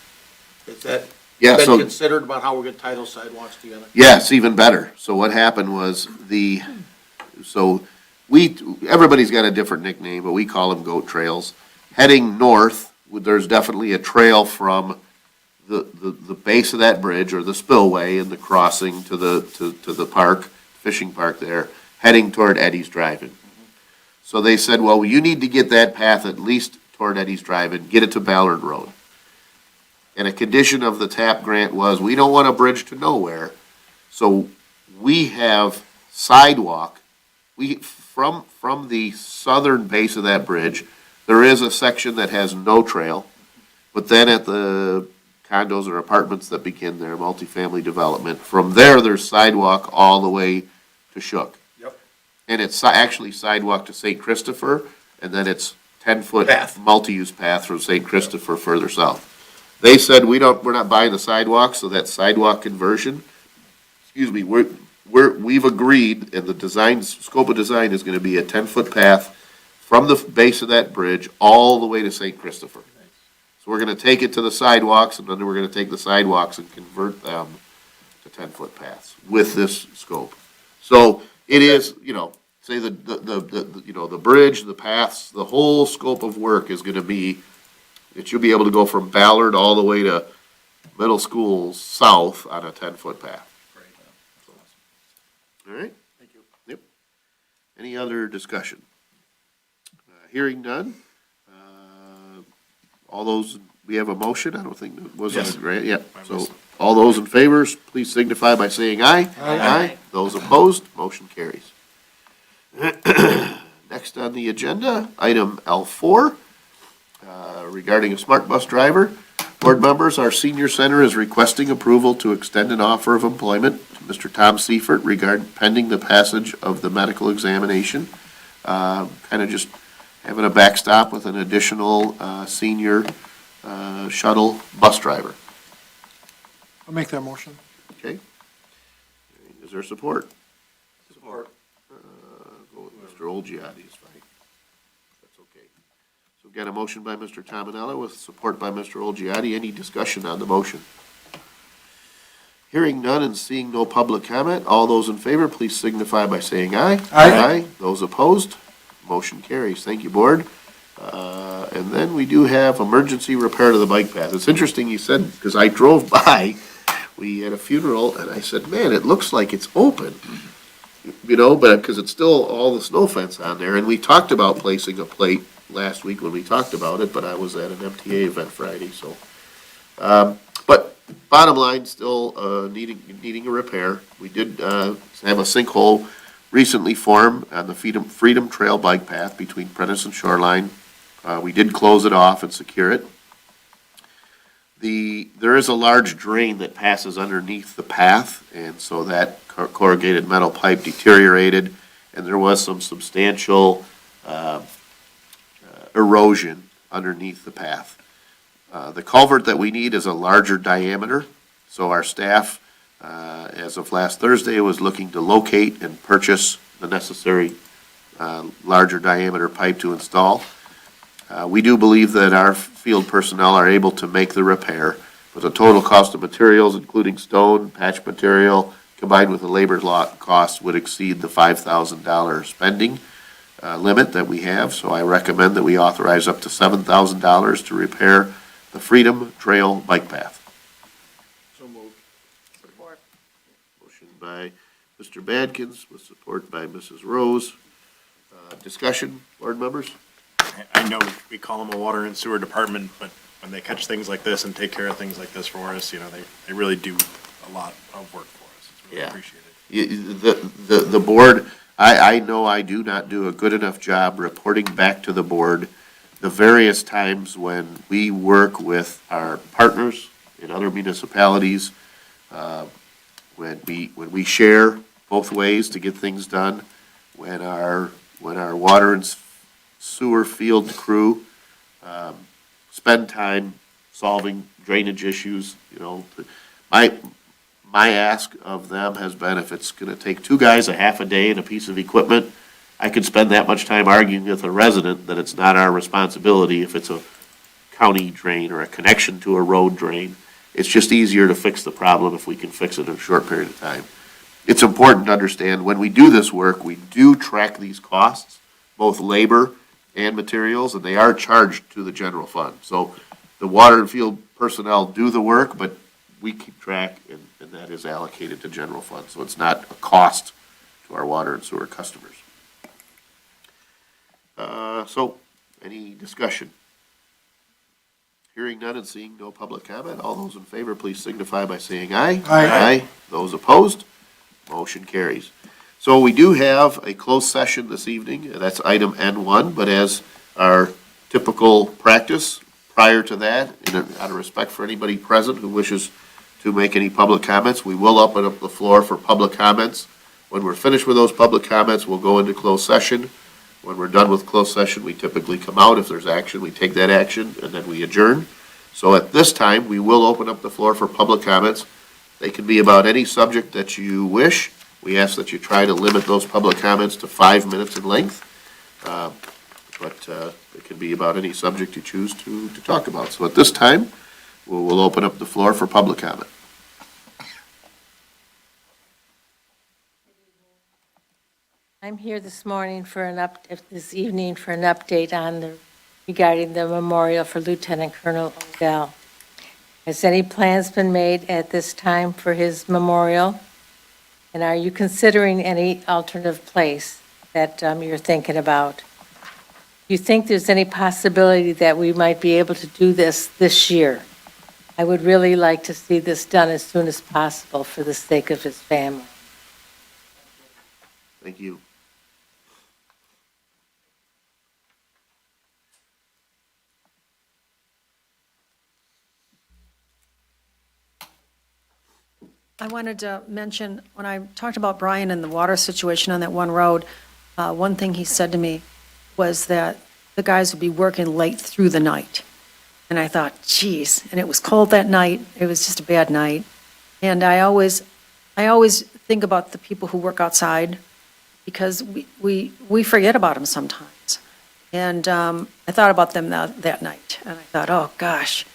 that Yeah, been so- considered about how we're going to tie those sidewalks together? Yes, even better. So what happened was everybody's got a different nickname, but we call them goat trails. Heading north, there's definitely a trail from the base of that bridge or the spillway and the crossing to the park, fishing park there, heading toward Eddie's Drive-In. So they said, well, you need to get that path at least toward Eddie's Drive-In, get it to Ballard Road. And a condition of the TAP grant was, we don't want a bridge to nowhere, so we have sidewalk. From the southern base of that bridge, there is a section that has no trail, but then at the condos or apartments that begin their multifamily development. From there, there's sidewalk all the way to Shook. Yep. And it's actually sidewalk to St. Christopher, and then it's 10-foot Path. multi-use path from St. Christopher further south. They said, we're not buying the sidewalk, so that sidewalk conversion, we've agreed, and the design, scope of design is gonna be a 10-foot path from the base of that bridge all the way to St. Christopher. So we're gonna take it to the sidewalks, and then we're gonna take the sidewalks and convert them to 10-foot paths with this scope. So it is, say the bridge, the paths, the whole scope of work is gonna be, it should be able to go from Ballard all the way to middle school south on a 10-foot path. All right? Thank you. Yep. Any other discussion? Hearing none. All those, we have a motion? I don't think, wasn't it, right? Yeah. So all those in favor, please signify by saying aye. Aye. Those opposed, motion carries. Next on the agenda, item L4, regarding a smart bus driver. Board members, our senior center is requesting approval to extend an offer of employment to Mr. Tom Seifert regarding pending the passage of the medical examination. Kind of just having a backstop with an additional senior shuttle bus driver. I'll make that motion. Okay? Is there support? Support. Go with Mr. Olgiati is fine. That's okay. So we've got a motion by Mr. Tominella with support by Mr. Olgiati. Any discussion on the motion? Hearing none and seeing no public comment, all those in favor, please signify by saying aye. Aye. Those opposed, motion carries. Thank you, board. And then we do have emergency repair to the bike path. It's interesting you said, because I drove by, we had a funeral, and I said, man, it looks like it's open. But, because it's still all the snow fence on there, and we talked about placing a plate last week when we talked about it, but I was at an MTA event Friday, so. But bottom line, still, needing a repair. We did, have a sinkhole recently formed on the Freedom Trail bike path between Prentice and Shoreline. We did close it off and secure it. There is a large drain that passes underneath the path, and so that corrugated metal pipe deteriorated, and there was some substantial erosion underneath the path. The culvert that we need is a larger diameter, so our staff, as of last Thursday, was looking to locate and purchase the necessary larger diameter pipe to install. We do believe that our field personnel are able to make the repair, but the total cost of materials, including stone, patch material, combined with the labor cost, would exceed the $5,000 spending limit that we have. So I recommend that we authorize up to $7,000 to repair the Freedom Trail bike path. So moved. Support. Motion by Mr. Badkins with support by Mrs. Rose. Discussion, board members? I know we call them a water and sewer department, but when they catch things like this and take care of things like this for us, they really do a lot of work for us. It's really Yeah. appreciated. The board, I know I do not do a good enough job reporting back to the board the various times when we work with our partners in other municipalities, when we share both ways to get things done, when our water and sewer field crew spend time solving drainage issues. My ask of them has been, if it's gonna take two guys a half a day and a piece of equipment, I could spend that much time arguing with a resident that it's not our responsibility if it's a county drain or a connection to a road drain. It's just easier to fix the problem if we can fix it in a short period of time. It's important to understand, when we do this work, we do track these costs, both labor and materials, and they are charged to the general fund. So the water and field personnel do the work, but we keep track, and that is allocated to general fund. So it's not a cost to our water and sewer customers. So, any discussion? Hearing none and seeing no public comment, all those in favor, please signify by saying aye. Aye. Those opposed, motion carries. So we do have a closed session this evening, and that's item N1, but as our typical practice, Prior to that, out of respect for anybody present who wishes to make any public comments, we will open up the floor for public comments. When we're finished with those public comments, we'll go into closed session. When we're done with closed session, we typically come out. If there's action, we take that action, and then we adjourn. So at this time, we will open up the floor for public comments. They can be about any subject that you wish. We ask that you try to limit those public comments to 5 minutes in length. But it can be about any subject you choose to talk about. So at this time, we'll open up the floor for public comment. I'm here this morning for this evening for an update regarding the memorial for Lieutenant Colonel Odell. Has any plans been made at this time for his memorial? And are you considering any alternative place that you're thinking about? Do you think there's any possibility that we might be able to do this year? I would really like to see this done as soon as possible for the sake of his family. Thank you. I wanted to mention, when I talked about Brian and the water situation on that one road, one thing he said to me was that the guys would be working late through the night. And I thought, geez, and it was cold that night. It was just a bad night. And I always think about the people who work outside, because we forget about them sometimes. And I thought about them that night. And I thought, oh, gosh.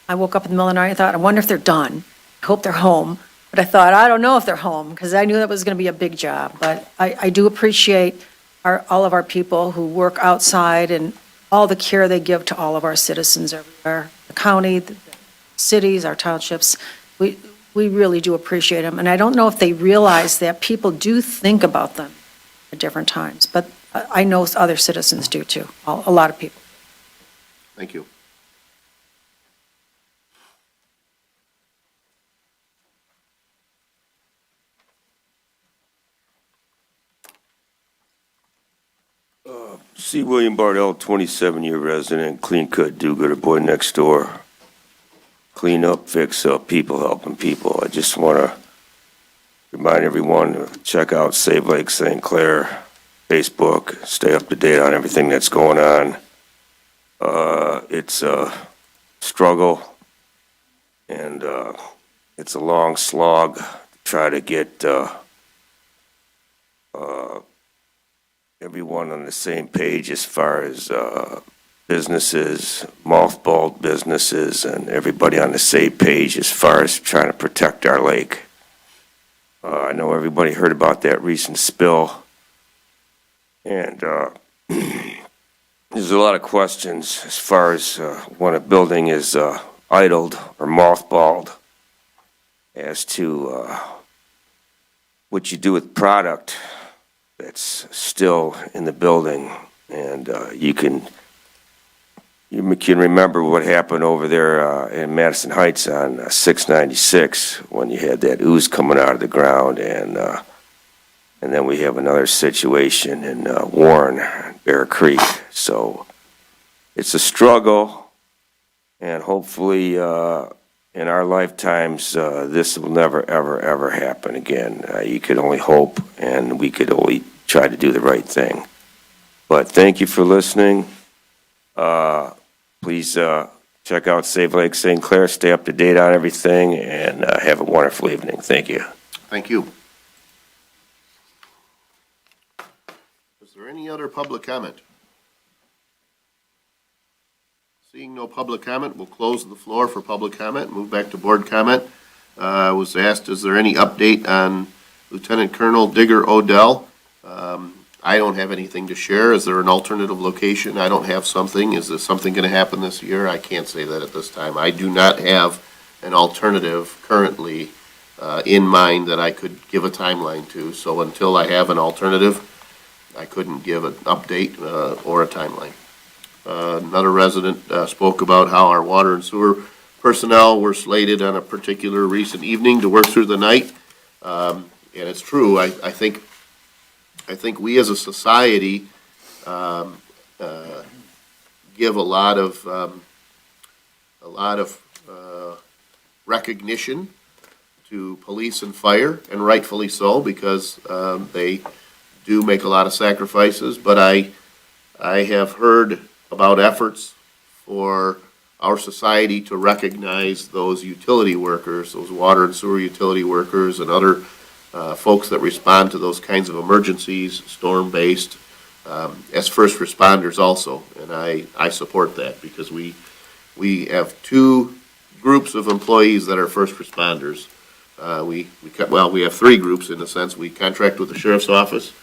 I woke up in the middle of the night, I thought, I wonder if they're done. I hope they're home. But I thought, I don't know if they're home, because I knew that was going to be a big job. But I do appreciate all of our people who work outside and all the care they give to all of our citizens everywhere, the county, the cities, our townships. We really do appreciate them. And I don't know if they realize that people do think about them at different times. But I know other citizens do too, a lot of people. Thank you. C. William Bardell, 27-year resident, clean cut, do-gooder boy next door. Clean up, fix up, people helping people. I just want to remind everyone to check out Save Lake St. Clair Facebook, stay up to date on everything that's going on. It's a struggle, and it's a long slog to try to get everyone on the same page as far as businesses, mothballed businesses, and everybody on the same page as far as trying to protect our lake. I know everybody heard about that recent spill, and there's a lot of questions as far as when a building is idled or mothballed as to what you do with product that's still in the building. And you can remember what happened over there in Madison Heights on 696 when you had that ooze coming out of the ground, and then we have another situation in Warren, Bear Creek. So it's a struggle, and hopefully in our lifetimes this will never, ever, ever happen again. You could only hope, and we could only try to do the right thing. But thank you for listening. Please check out Save Lake St. Clair, stay up to date on everything, and have a wonderful evening. Thank you. Thank you. Is there any other public comment? Seeing no public comment, we'll close the floor for public comment, move back to board comment. I was asked, is there any update on Lieutenant Colonel Digger Odell? I don't have anything to share. Is there an alternative location? I don't have something. Is there something going to happen this year? I can't say that at this time. I do not have an alternative currently in mind that I could give a timeline to. So until I have an alternative, I couldn't give an update or a timeline. Another resident spoke about how our water and sewer personnel were slated on a particular recent evening to work through the night. And it's true. I think we as a society give a lot of a lot of recognition to police and fire, and rightfully so, because they do make a lot of sacrifices, but I have heard about efforts for our society to recognize those utility workers, those water and sewer utility workers, and other folks that respond to those kinds of emergencies, storm-based, as first responders also. And I support that, because we have two groups of employees that are first responders. We have three groups in a sense. We contract with the sheriff's office.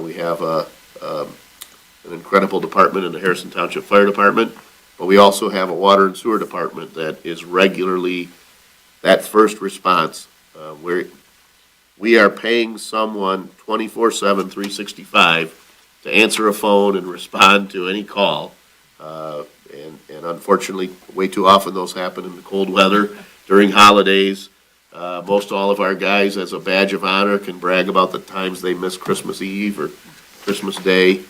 We have an incredible department in the Harrison Township Fire Department, but we also have a water and sewer department that is regularly that first response. Where we are paying someone 24/7, 365 to answer a phone and respond to any call. And unfortunately, way too often those happen in the cold weather, during holidays. Most all of our guys, as a badge of honor, can brag about the times they miss Christmas Eve or Christmas Day,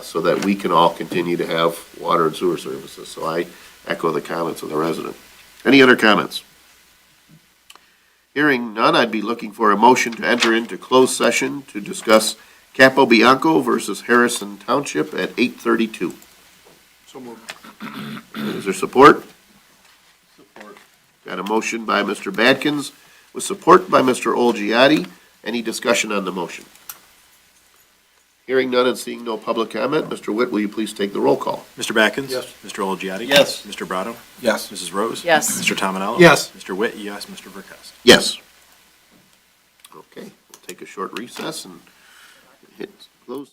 so that we can all continue to have water and sewer services. So I echo the comments of the resident. Any other comments? Hearing none, I'd be looking for a motion to enter into closed session to discuss Capo Bianco versus Harrison Township at 8:32. So moved. Is there support? Support. Got a motion by Mr. Badkins with support by Mr. Olgiati. Any discussion on the motion? Hearing none and seeing no public comment, Mr. Witt, will you please take the roll call? Mr. Backens? Yes. Mr. Olgiati? Yes. Mr. Brado? Yes. Mrs. Rose? Yes. Mr. Tominello? Yes. Mr. Witt, yes. Mr. Verkowski? Yes. Okay, we'll take a short recess and hit close.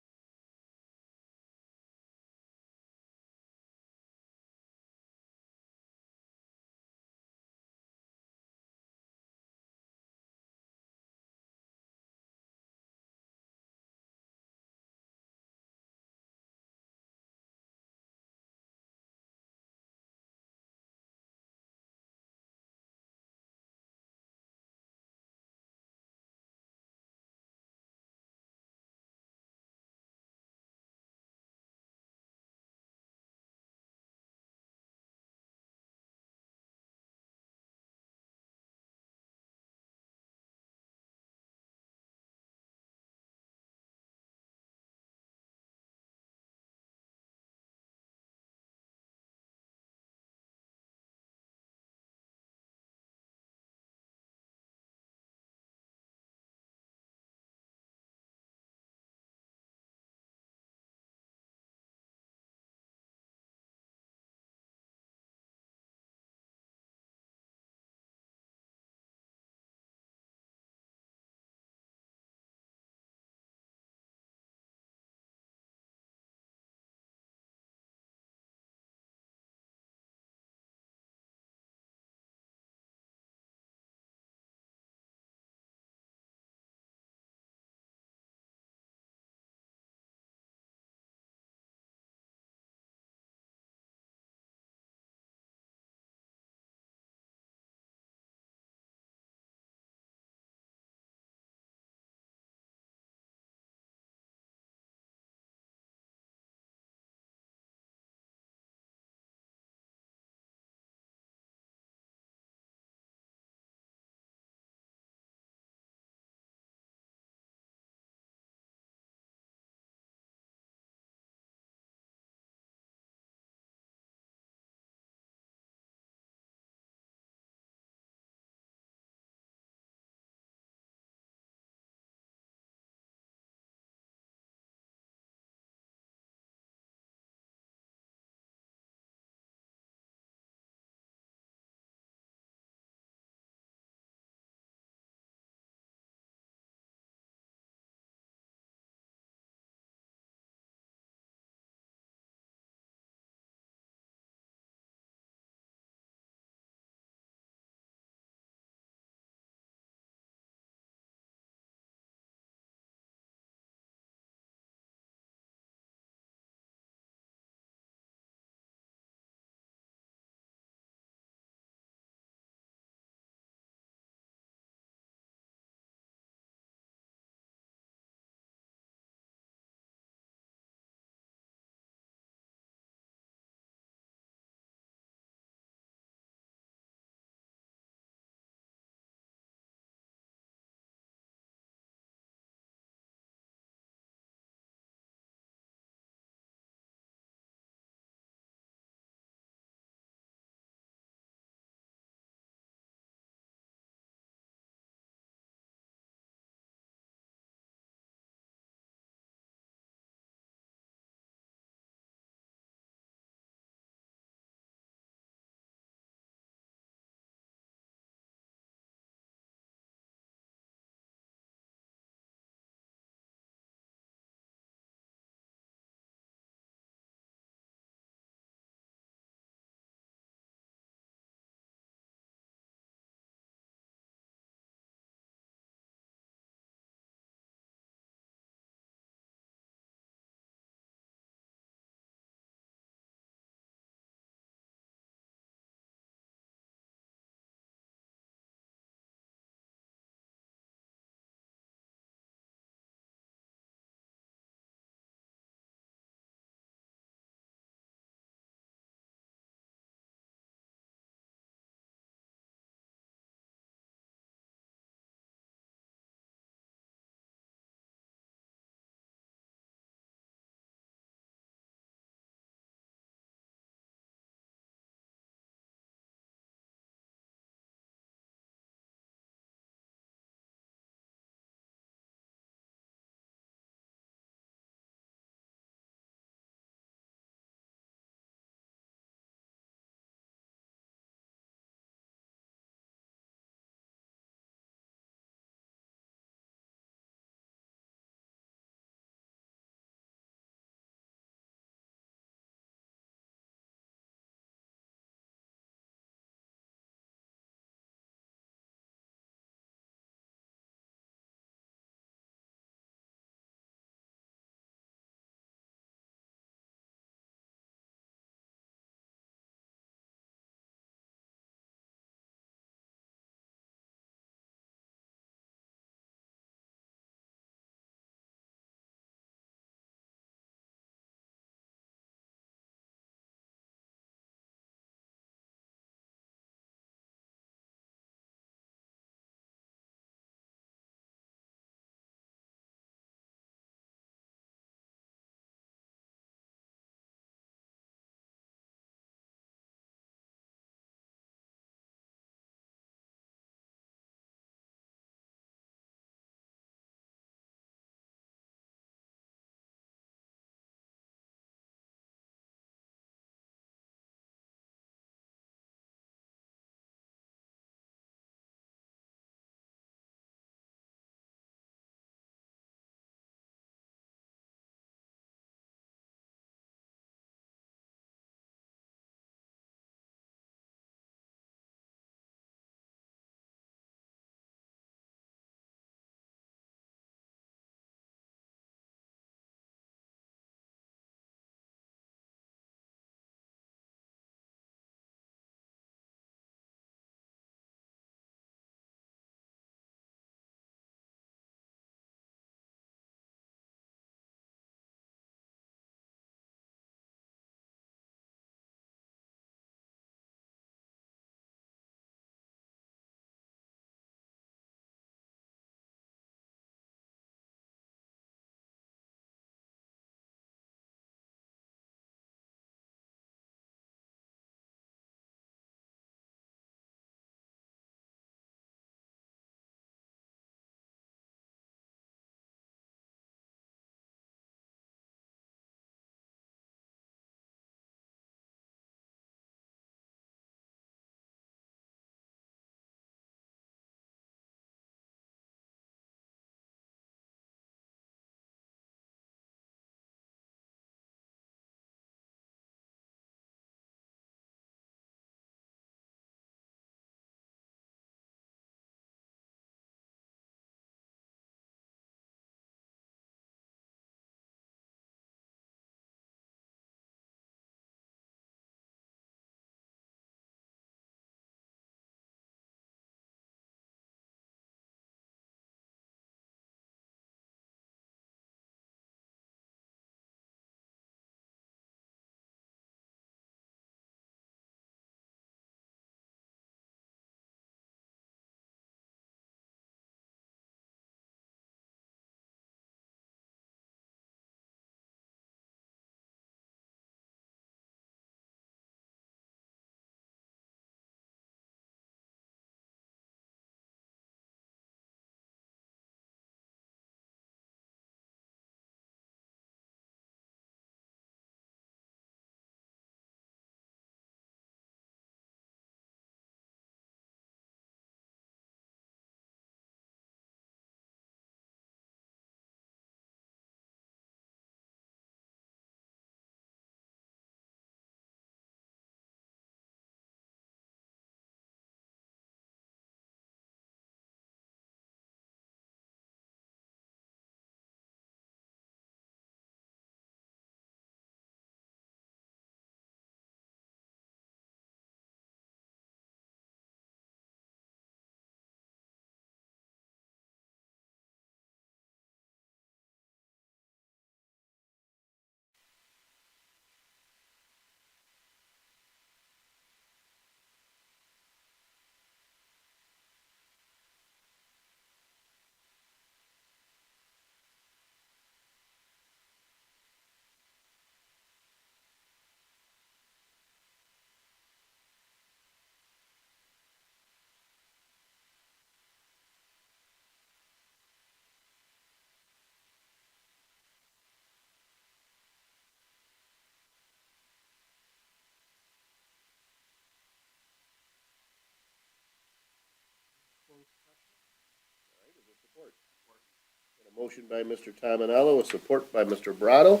Motion by Mr. Tominello with support by Mr. Brado.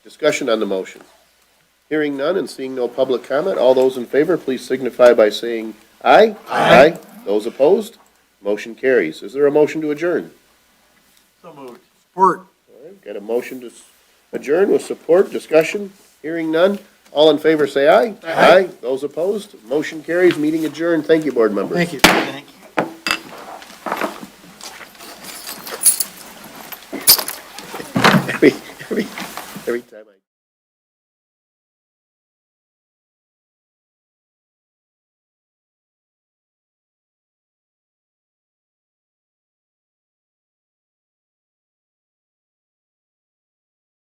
Discussion on the motion. Hearing none and seeing no public comment, all those in favor, please signify by saying aye. Aye. Those opposed, motion carries. Is there a motion to adjourn? So moved. Support. All right, got a motion to adjourn with support, discussion, hearing none. All in favor, say aye. Aye. Those opposed, motion carries, meeting adjourned. Thank you, board members. Thank you. Thank you. Every time I.